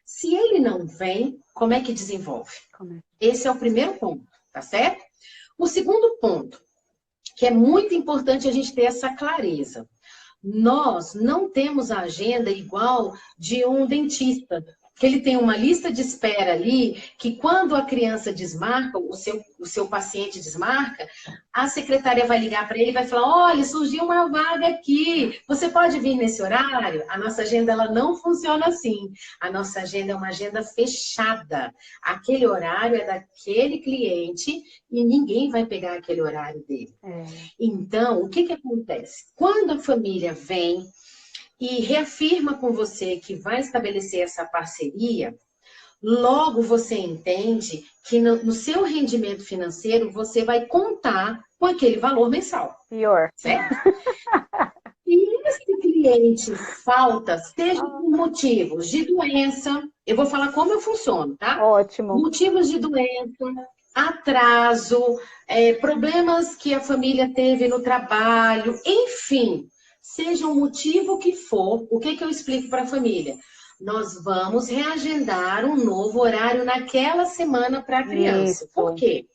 Se ele não vem, como é que desenvolve? Esse é o primeiro ponto, tá certo? O segundo ponto, que é muito importante a gente ter essa clareza. Nós não temos a agenda igual de um dentista, que ele tem uma lista de espera ali, que quando a criança desmarca, o seu paciente desmarca, a secretária vai ligar para ele e vai falar: olha, surgiu uma vaga aqui, você pode vir nesse horário? A nossa agenda ela não funciona assim. A nossa agenda é uma agenda fechada. Aquele horário é daquele cliente e ninguém vai pegar aquele horário dele. Então, o que acontece? Quando a família vem e reafirma com você que vai estabelecer essa parceria, logo você entende que no seu rendimento financeiro você vai contar com aquele valor mensal. Pior. Certo? E esse cliente falta, seja por motivos de doença, eu vou falar como eu funciono, tá? Ótimo. Motivos de doença, atraso, problemas que a família teve no trabalho, enfim, seja o motivo que for, o que eu explico para a família? Nós vamos reagendar um novo horário naquela semana para a criança. Isso. Por quê?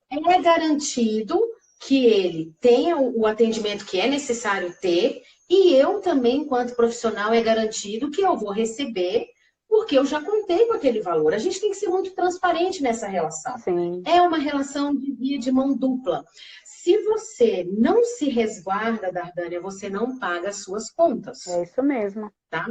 É garantido que ele tenha o atendimento que é necessário ter e eu também, enquanto profissional, é garantido que eu vou receber porque eu já contei com aquele valor. A gente tem que ser muito transparente nessa relação. Sim. É uma relação de via de mão dupla. Se você não se resguarda, Dardânia, você não paga as suas contas. É isso mesmo. Tá?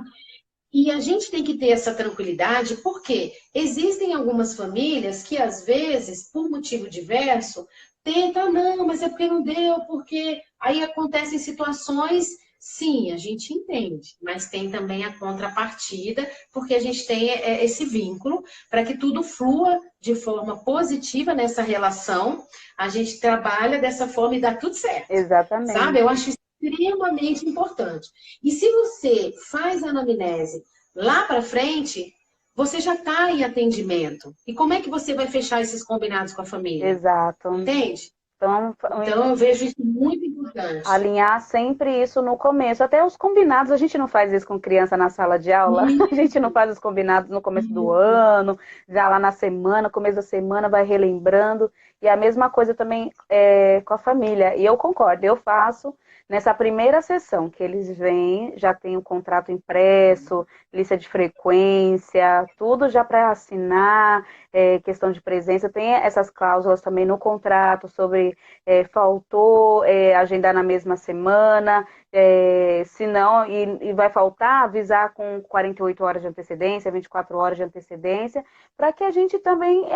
E a gente tem que ter essa tranquilidade, porque existem algumas famílias que, às vezes, por motivo diverso, tentam, não, mas é porque não deu, porque aí acontecem situações, sim, a gente entende, mas tem também a contrapartida, porque a gente tem esse vínculo para que tudo flua de forma positiva nessa relação, a gente trabalha dessa forma e dá tudo certo. Exatamente. Sabe? Eu acho extremamente importante. E se você faz a anamnese lá para frente, você já está em atendimento. E como é que você vai fechar esses combinados com a família? Exato. Entende? Então eu vejo isso muito importante. Alinhar sempre isso no começo. Até os combinados, a gente não faz isso com criança na sala de aula. A gente não faz os combinados no começo do ano, já lá na semana, começo da semana, vai relembrando. E a mesma coisa também com a família. E eu concordo, eu faço nessa primeira sessão, que eles vêm, já tem o contrato impresso, lista de frequência, tudo já para assinar, questão de presença. Tem essas cláusulas também no contrato sobre faltou agendar na mesma semana, se não, e vai faltar, avisar com 48 horas de antecedência, 24 horas de antecedência, para que a gente também,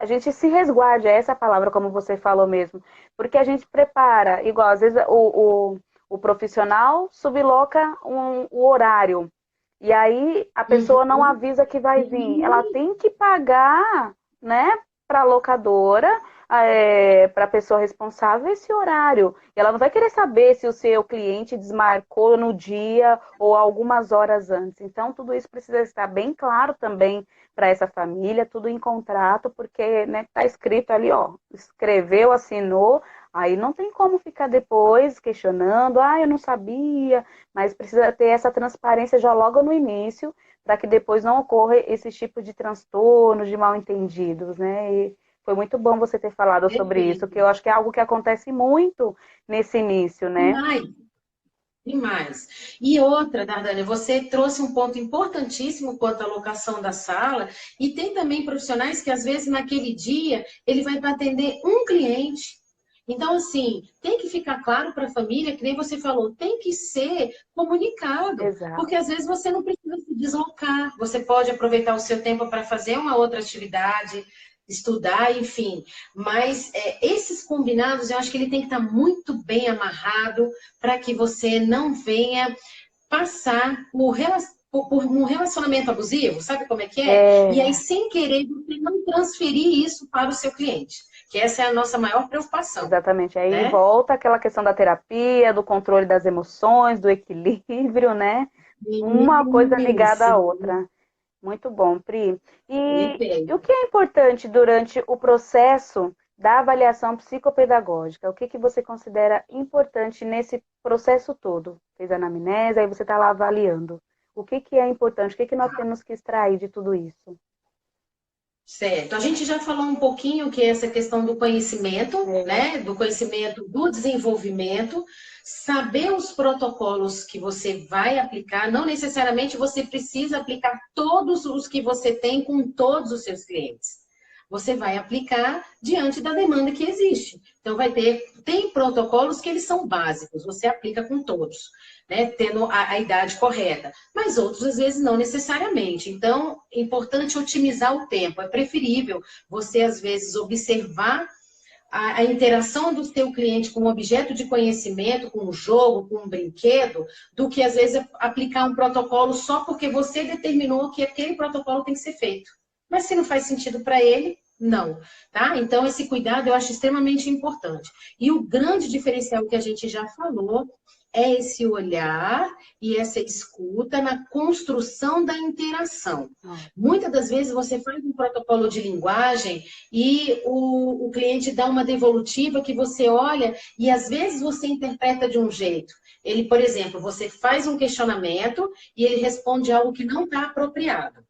a gente se resguarde, é essa palavra como você falou mesmo, porque a gente prepara, igual às vezes o o profissional subloca o horário. E aí a pessoa não avisa que vai vir. Ela tem que pagar, né, para a locadora, para a pessoa responsável esse horário. E ela não vai querer saber se o seu cliente desmarcou no dia ou algumas horas antes. Então, tudo isso precisa estar bem claro também para essa família, tudo em contrato, porque, né, tá escrito ali, ó, escreveu, assinou, aí não tem como ficar depois questionando, eu não sabia, mas precisa ter essa transparência já logo no início, para que depois não ocorra esse tipo de transtornos, de mal-entendidos, né? E foi muito bom você ter falado sobre isso, que eu acho que é algo que acontece muito nesse início, né? Demais. E outra, Dardânia, você trouxe um ponto importantíssimo quanto à locação da sala, e tem também profissionais que, às vezes, naquele dia, ele vai para atender um cliente. Então, assim, tem que ficar claro para a família, que nem você falou, tem que ser comunicado. Exato. Porque, às vezes, você não precisa se deslocar, você pode aproveitar o seu tempo para fazer uma outra atividade, estudar, enfim. Mas esses combinados, eu acho que ele tem que estar muito bem amarrado para que você não venha passar por um relacionamento abusivo, sabe como é que é? E aí, sem querer, você não transferir isso para o seu cliente, que essa é a nossa maior preocupação. Exatamente. Aí né? volta aquela questão da terapia, do controle das emoções, do equilíbrio, né? Uma coisa ligada à outra. Muito bom, Pri. E o que é importante durante o processo da avaliação psicopedagógica? O que você considera importante nesse processo todo? Fez a anamnese, aí você está lá avaliando. O que é importante? O que nós temos que extrair de tudo isso? Certo. A gente já falou um pouquinho que é essa questão do conhecimento, né? Do conhecimento do desenvolvimento, saber os protocolos que você vai aplicar. Não necessariamente você precisa aplicar todos os que você tem com todos os seus clientes. Você vai aplicar diante da demanda que existe. Então, tem protocolos que eles são básicos, você aplica com todos, né? Tendo a idade correta. Mas outros, às vezes, não necessariamente. Então, é importante otimizar o tempo. É preferível você, às vezes, observar a interação do seu cliente com um objeto de conhecimento, com um jogo, com um brinquedo, do que, às vezes, aplicar um protocolo só porque você determinou que aquele protocolo tem que ser feito. Mas se não faz sentido para ele, não, tá? Então, esse cuidado eu acho extremamente importante. E o grande diferencial que a gente já falou é esse olhar e essa escuta na construção da interação. Muitas das vezes você faz um protocolo de linguagem e o cliente dá uma devolutiva que você olha e às vezes você interpreta de um jeito. Ele, por exemplo, você faz um questionamento e ele responde algo que não está apropriado.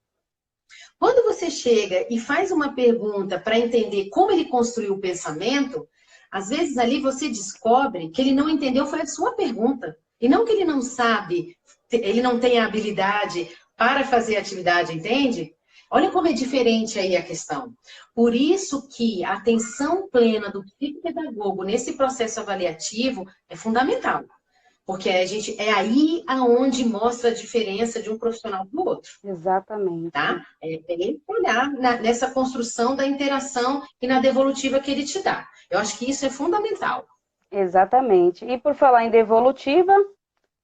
Quando você chega e faz uma pergunta para entender como ele construiu o pensamento, às vezes ali você descobre que ele não entendeu foi a sua pergunta. E não que ele não sabe, ele não tem a habilidade para fazer a atividade, entende? Olha como é diferente aí a questão. Por isso que a atenção plena do psicopedagogo nesse processo avaliativo é fundamental. Porque é aí aonde mostra a diferença de um profissional para o outro. Exatamente. Tá? É ele olhar nessa construção da interação e na devolutiva que ele te dá. Eu acho que isso é fundamental. Exatamente. E por falar em devolutiva,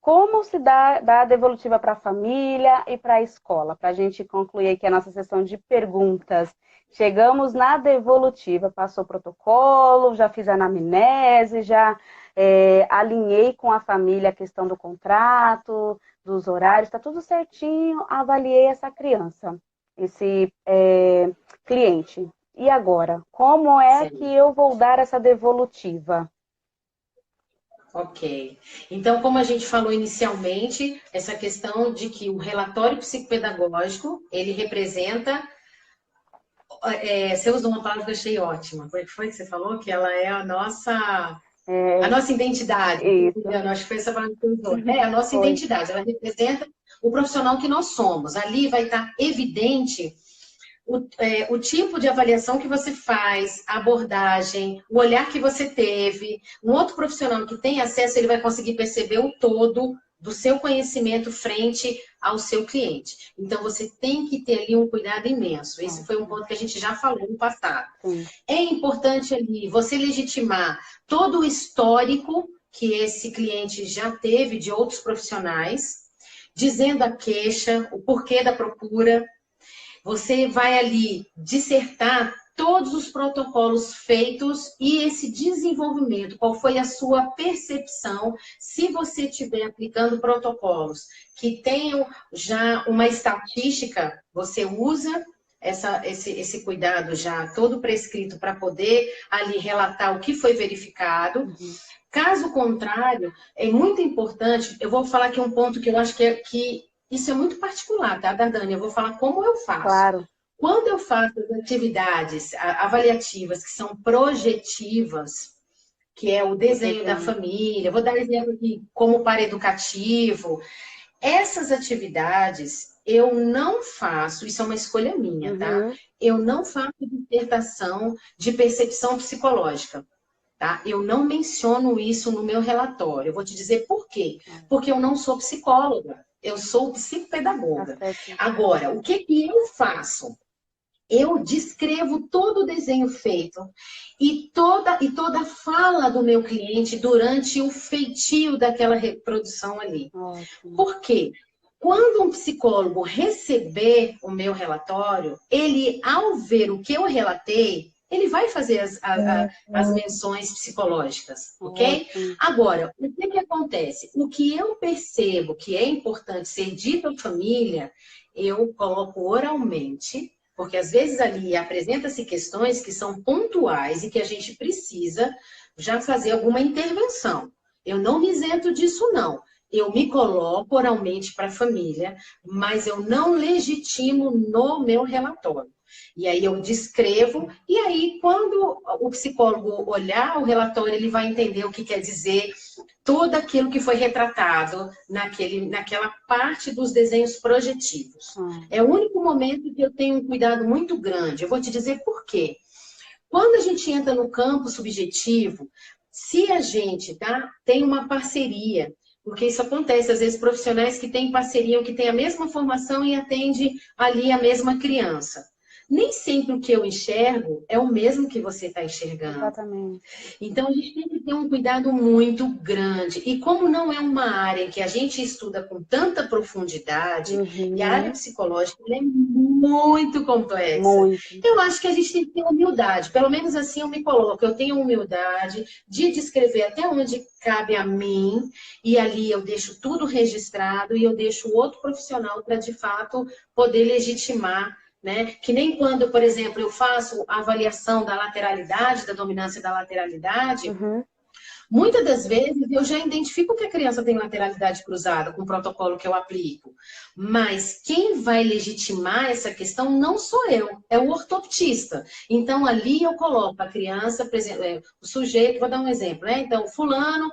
como se dá a devolutiva para a família e para a escola? Para a gente concluir aqui a nossa sessão de perguntas. Chegamos na devolutiva, passou o protocolo, já fiz a anamnese, já alinhei com a família a questão do contrato, dos horários, está tudo certinho, avaliei essa criança, esse cliente. E agora, como é que eu vou dar essa devolutiva? Ok. Então, como a gente falou inicialmente, essa questão de que o relatório psicopedagógico, ele representa... você usou uma palavra que eu achei ótima. Como é que foi que você falou? Que ela é a nossa identidade. Acho que foi essa palavra que você usou. É a nossa identidade. Ela representa o profissional que nós somos. Ali vai estar evidente o tipo de avaliação que você faz, a abordagem, o olhar que você teve. Um outro profissional que tem acesso, ele vai conseguir perceber o todo do seu conhecimento frente ao seu cliente. Então, você tem que ter ali um cuidado imenso. Esse foi um ponto que a gente já falou no passado. É importante ali você legitimar todo o histórico que esse cliente já teve de outros profissionais, dizendo a queixa, o porquê da procura. Você vai ali dissertar todos os protocolos feitos e esse desenvolvimento, qual foi a sua percepção, se você estiver aplicando protocolos que tenham já uma estatística, você usa esse cuidado já todo prescrito para poder ali relatar o que foi verificado. Caso contrário, é muito importante, eu vou falar aqui um ponto que eu acho que isso é muito particular, tá, Dani? Eu vou falar como eu faço. Claro. Quando eu faço as atividades avaliativas que são projetivas, que é o desenho da família, vou dar exemplo aqui como paraeducativo, essas atividades eu não faço, isso é uma escolha minha, tá? Eu não faço dissertação de percepção psicológica. Tá? Eu não menciono isso no meu relatório. Eu vou te dizer por quê. Porque eu não sou psicóloga, eu sou psicopedagoga. Agora, o que eu faço? Eu descrevo todo o desenho feito e toda a fala do meu cliente durante o feitio daquela reprodução ali. Por quê? Quando um psicólogo receber o meu relatório, ele, ao ver o que eu relatei, ele vai fazer as menções psicológicas, ok? Agora, o que acontece? O que eu percebo que é importante ser dito à família, eu coloco oralmente, porque às vezes ali apresenta-se questões que são pontuais e que a gente precisa já fazer alguma intervenção. Eu não me isento disso, não. Eu me coloco oralmente para a família, mas eu não legitimo no meu relatório. E aí eu descrevo, e aí quando o psicólogo olhar o relatório, ele vai entender o que quer dizer tudo aquilo que foi retratado naquela parte dos desenhos projetivos. É o único momento que eu tenho um cuidado muito grande. Eu vou te dizer por quê. Quando a gente entra no campo subjetivo, se a gente tem uma parceria, porque isso acontece, às vezes, profissionais que têm parceria ou que têm a mesma formação e atendem ali a mesma criança. Nem sempre o que eu enxergo é o mesmo que você está enxergando. Exatamente. Então, a gente tem que ter um cuidado muito grande. E como não é uma área que a gente estuda com tanta profundidade, e a área psicológica é muito complexa, eu acho que a gente tem que ter humildade. Pelo menos assim eu me coloco. Eu tenho humildade de descrever até onde cabe a mim, e ali eu deixo tudo registrado e eu deixo o outro profissional para, de fato, poder legitimar. Né? Que nem quando, por exemplo, eu faço a avaliação da lateralidade, da dominância da lateralidade, muitas das vezes eu já identifico que a criança tem lateralidade cruzada com o protocolo que eu aplico. Mas quem vai legitimar essa questão não sou eu, é o ortoptista. Então, ali eu coloco a criança, o sujeito, vou dar um exemplo, né? Então, fulano,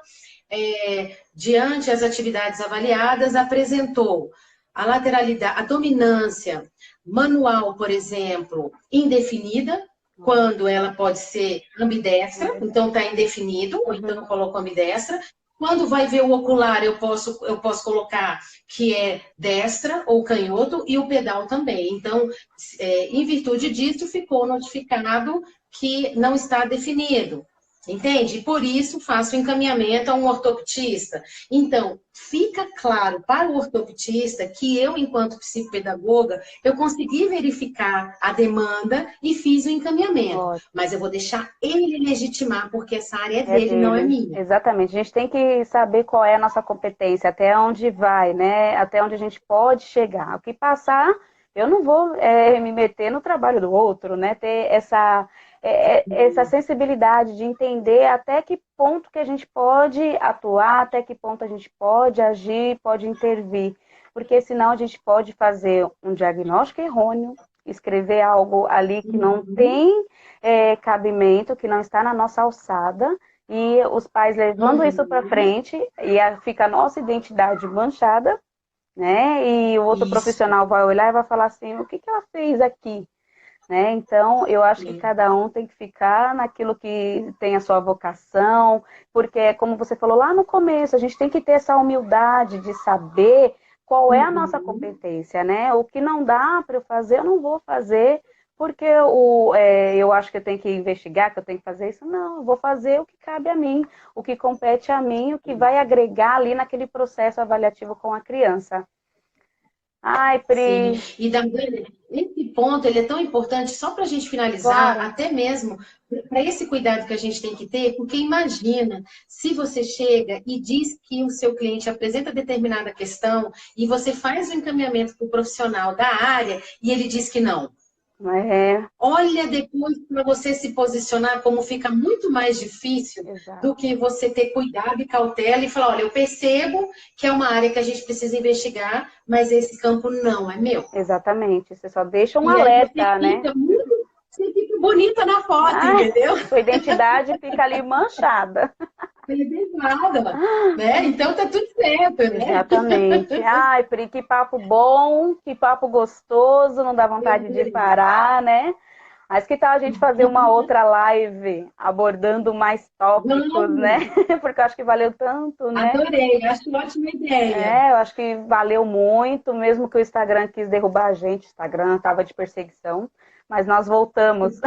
diante as atividades avaliadas, apresentou a lateralidade, a dominância manual, por exemplo, indefinida, quando ela pode ser ambidestra, então está indefinido, ou então eu coloco ambidestra. Quando vai ver o ocular, eu posso colocar que é destra ou canhoto, e o pedal também. Então, em virtude disso, ficou notificado que não está definido. Entende? Por isso, faço encaminhamento a um ortoptista. Então, fica claro para o ortoptista que eu, enquanto psicopedagoga, eu consegui verificar a demanda e fiz o encaminhamento. Mas eu vou deixar ele legitimar, porque essa área é dele, não é minha. Exatamente. A gente tem que saber qual é a nossa competência, até onde vai, né? Até onde a gente pode chegar. O que passar, eu não vou me meter no trabalho do outro, né? Ter essa sensibilidade de entender até que ponto que a gente pode atuar, até que ponto a gente pode agir, pode intervir. Porque senão a gente pode fazer um diagnóstico errôneo, escrever algo ali que não tem cabimento, que não está na nossa alçada, e os pais levando isso para frente, e fica a nossa identidade manchada, né? E o outro profissional vai olhar e vai falar assim, o que ela fez aqui? Né? Então, eu acho que cada um tem que ficar naquilo que tem a sua vocação, porque, como você falou lá no começo, a gente tem que ter essa humildade de saber qual é a nossa competência, né? O que não dá para eu fazer, eu não vou fazer, porque eu acho que eu tenho que investigar, que eu tenho que fazer isso. Não, eu vou fazer o que cabe a mim, o que compete a mim, o que vai agregar ali naquele processo avaliativo com a criança. Ai, Sim, Pri, e esse ponto ele é tão importante, só para a gente finalizar, claro. até mesmo para esse cuidado que a gente tem que ter, porque imagina se você chega e diz que o seu cliente apresenta determinada questão e você faz o encaminhamento para o profissional da área e ele diz que não. É, Olha depois para você se posicionar, como fica muito mais difícil exato. do que você ter cuidado e cautela e falar, olha, eu percebo que é uma área que a gente precisa investigar, mas esse campo não é meu. Exatamente. Você só deixa um E aí alerta, né? você fica bonita na foto, Ai, entendeu? sua identidade fica ali manchada. Reservada, né? Então tá tudo certo, né? Exatamente. Ai, Pri, que papo bom, que papo gostoso, não dá Eu vontade de adorei. parar, né? Mas que tal a gente fazer uma outra live abordando mais tópicos, né? Vamos, Porque eu acho que valeu tanto, né? adorei, acho uma ótima ideia. É, eu acho que valeu muito, mesmo que o Instagram quis derrubar a gente, o Instagram estava de perseguição, mas nós voltamos.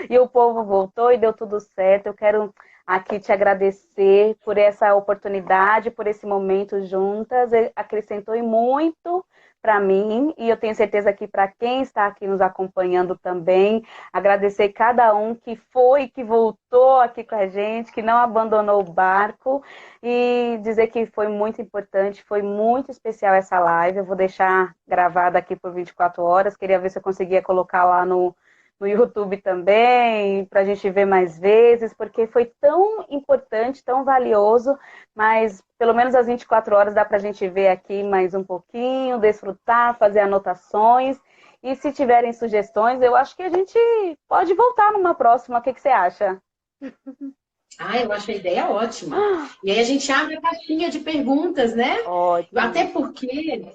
E o povo voltou e deu tudo certo. Eu quero aqui te agradecer por essa oportunidade, por esse momento juntas. Acrescentou e muito para mim e eu tenho certeza que para quem está aqui nos acompanhando também. Agradecer cada um que foi, que voltou aqui com a gente, que não abandonou o barco e dizer que foi muito importante, foi muito especial essa live. Eu vou deixar gravada aqui por 24 horas. Queria ver se eu conseguia colocar lá no YouTube também, para a gente ver mais vezes, porque foi tão importante, tão valioso, mas pelo menos às 24 horas dá para a gente ver aqui mais um pouquinho, desfrutar, fazer anotações. E se tiverem sugestões, eu acho que a gente pode voltar numa próxima. O que você acha? Ah, eu acho a ideia ótima. E aí a gente abre a caixinha de perguntas, né? Até Ótimo. porque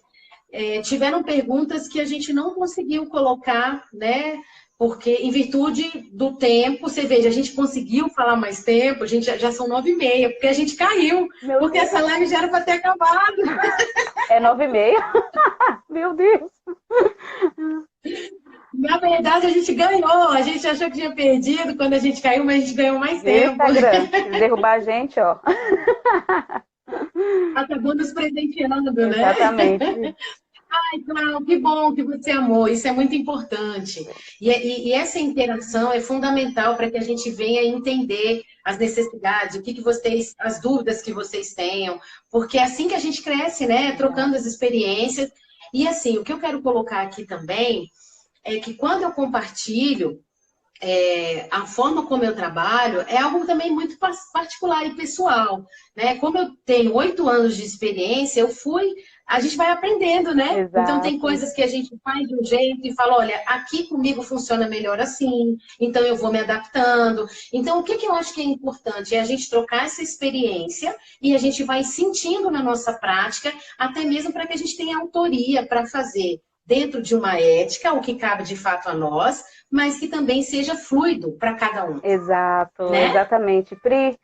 tiveram perguntas que a gente não conseguiu colocar, né? Porque, em virtude do tempo, você veja, a gente conseguiu falar mais tempo, a gente já são 9h30, porque a gente caiu, Meu porque Deus. essa live já era para ter acabado. É 9h30? Meu Deus. Na verdade, a gente ganhou, a gente achou que tinha perdido quando a gente caiu, mas a gente ganhou mais Viu, tempo. Instagram? Quis derrubar a gente, ó. Acabou nos presenteando, né? Exatamente. Ai, Cláudio, que bom que você amou, isso é muito importante. E essa interação é fundamental para que a gente venha entender as necessidades, o que vocês, as dúvidas que vocês tenham, porque é assim que a gente cresce, né? Trocando as experiências. E assim, o que eu quero colocar aqui também é que quando eu compartilho, a forma como eu trabalho é algo também muito particular e pessoal, né? Como eu tenho 8 anos de experiência, a gente vai aprendendo, né? Então tem Exato. coisas que a gente faz de um jeito e fala, olha, aqui comigo funciona melhor assim, então eu vou me adaptando. Então o que eu acho que é importante é a gente trocar essa experiência e a gente vai sentindo na nossa prática, até mesmo para que a gente tenha autoria para fazer dentro de uma ética, o que cabe de fato a nós, mas que também seja fluido para cada um, Exato, né? exatamente. Pri,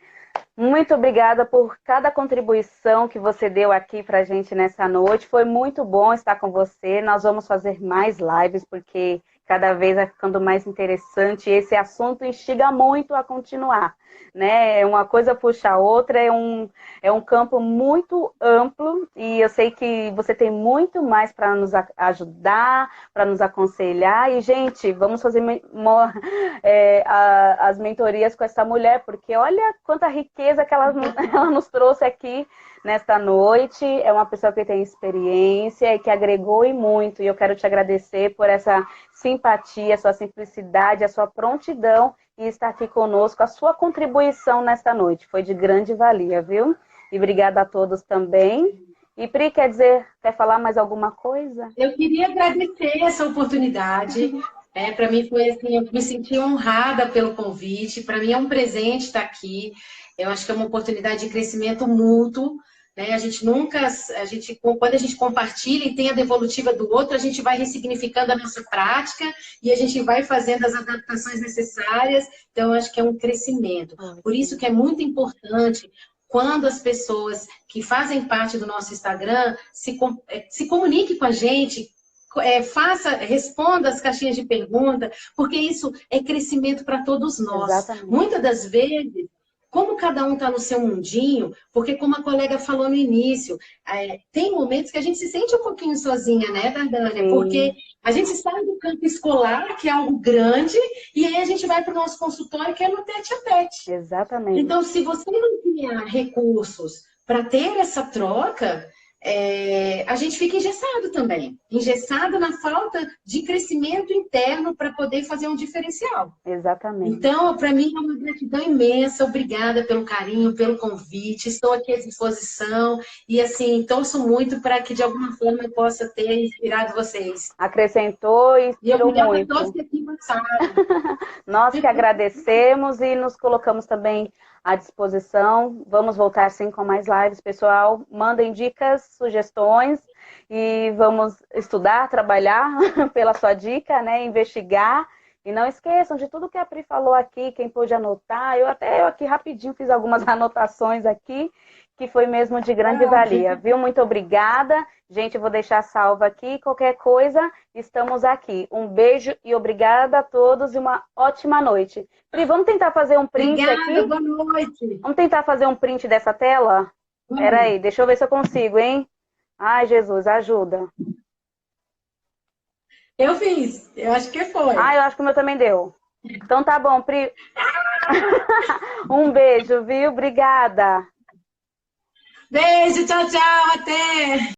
muito obrigada por cada contribuição que você deu aqui para a gente nessa noite. Foi muito bom estar com você. Nós vamos fazer mais lives, porque cada vez vai ficando mais interessante. Esse assunto instiga muito a continuar, né? Uma coisa puxa a outra, é um campo muito amplo e eu sei que você tem muito mais para nos ajudar, para nos aconselhar. E, gente, vamos fazer as mentorias com essa mulher, porque olha quanta riqueza que ela nos trouxe aqui nesta noite. É uma pessoa que tem experiência e que agregou e muito. E eu quero te agradecer por essa simpatia, a sua simplicidade, a sua prontidão e estar aqui conosco. A sua contribuição nesta noite foi de grande valia, viu? E obrigada a todos também. E Pri, quer falar mais alguma coisa? Eu queria agradecer essa oportunidade. Para mim foi assim, eu me senti honrada pelo convite. Para mim é um presente estar aqui. Eu acho que é uma oportunidade de crescimento mútuo. Né? A gente nunca, quando a gente compartilha e tem a devolutiva do outro, a gente vai ressignificando a nossa prática e a gente vai fazendo as adaptações necessárias. Então, eu acho que é um crescimento. Por isso que é muito importante quando as pessoas que fazem parte do nosso Instagram se comuniquem com a gente, responda as caixinhas de pergunta, porque isso é crescimento para todos nós. Exatamente. Muitas das vezes, como cada um está no seu mundinho, porque como a colega falou no início, tem momentos que a gente se sente um pouquinho sozinha, né, Dardânia? Porque a gente sai do campo escolar, que é algo grande, e aí a gente vai para o nosso consultório, que é no tete-a-tete. Exatamente. Então, se você não criar recursos para ter essa troca, a gente fica engessado também. Engessado na falta de crescimento interno para poder fazer um diferencial. Exatamente. Então, para mim é uma gratidão imensa. Obrigada pelo carinho, pelo convite. Estou aqui à disposição. E, assim, torço muito para que, de alguma forma, eu possa ter inspirado vocês. Acrescentou e inspirou muito. E obrigada a todos que aqui passaram. Nós que agradecemos e nos colocamos também à disposição. Vamos voltar sim com mais lives, pessoal. Mandem dicas, sugestões e vamos estudar, trabalhar pela sua dica, né? Investigar. E não esqueçam de tudo que a Pri falou aqui, quem pôde anotar. Eu aqui rapidinho fiz algumas anotações aqui, que foi mesmo de grande valia, viu? Muito obrigada. Gente, eu vou deixar salva aqui. Qualquer coisa, estamos aqui. Um beijo e obrigada a todos e uma ótima noite. Pri, vamos tentar fazer um print aqui? Boa noite. Vamos tentar fazer um print dessa tela? Espera aí, deixa eu ver se eu consigo, hein? Ai, Jesus, ajuda. Eu fiz, eu acho que foi. Ah, eu acho que o meu também deu. Então tá bom, Pri. Um beijo, viu? Obrigada. Beijo, tchau, tchau, até!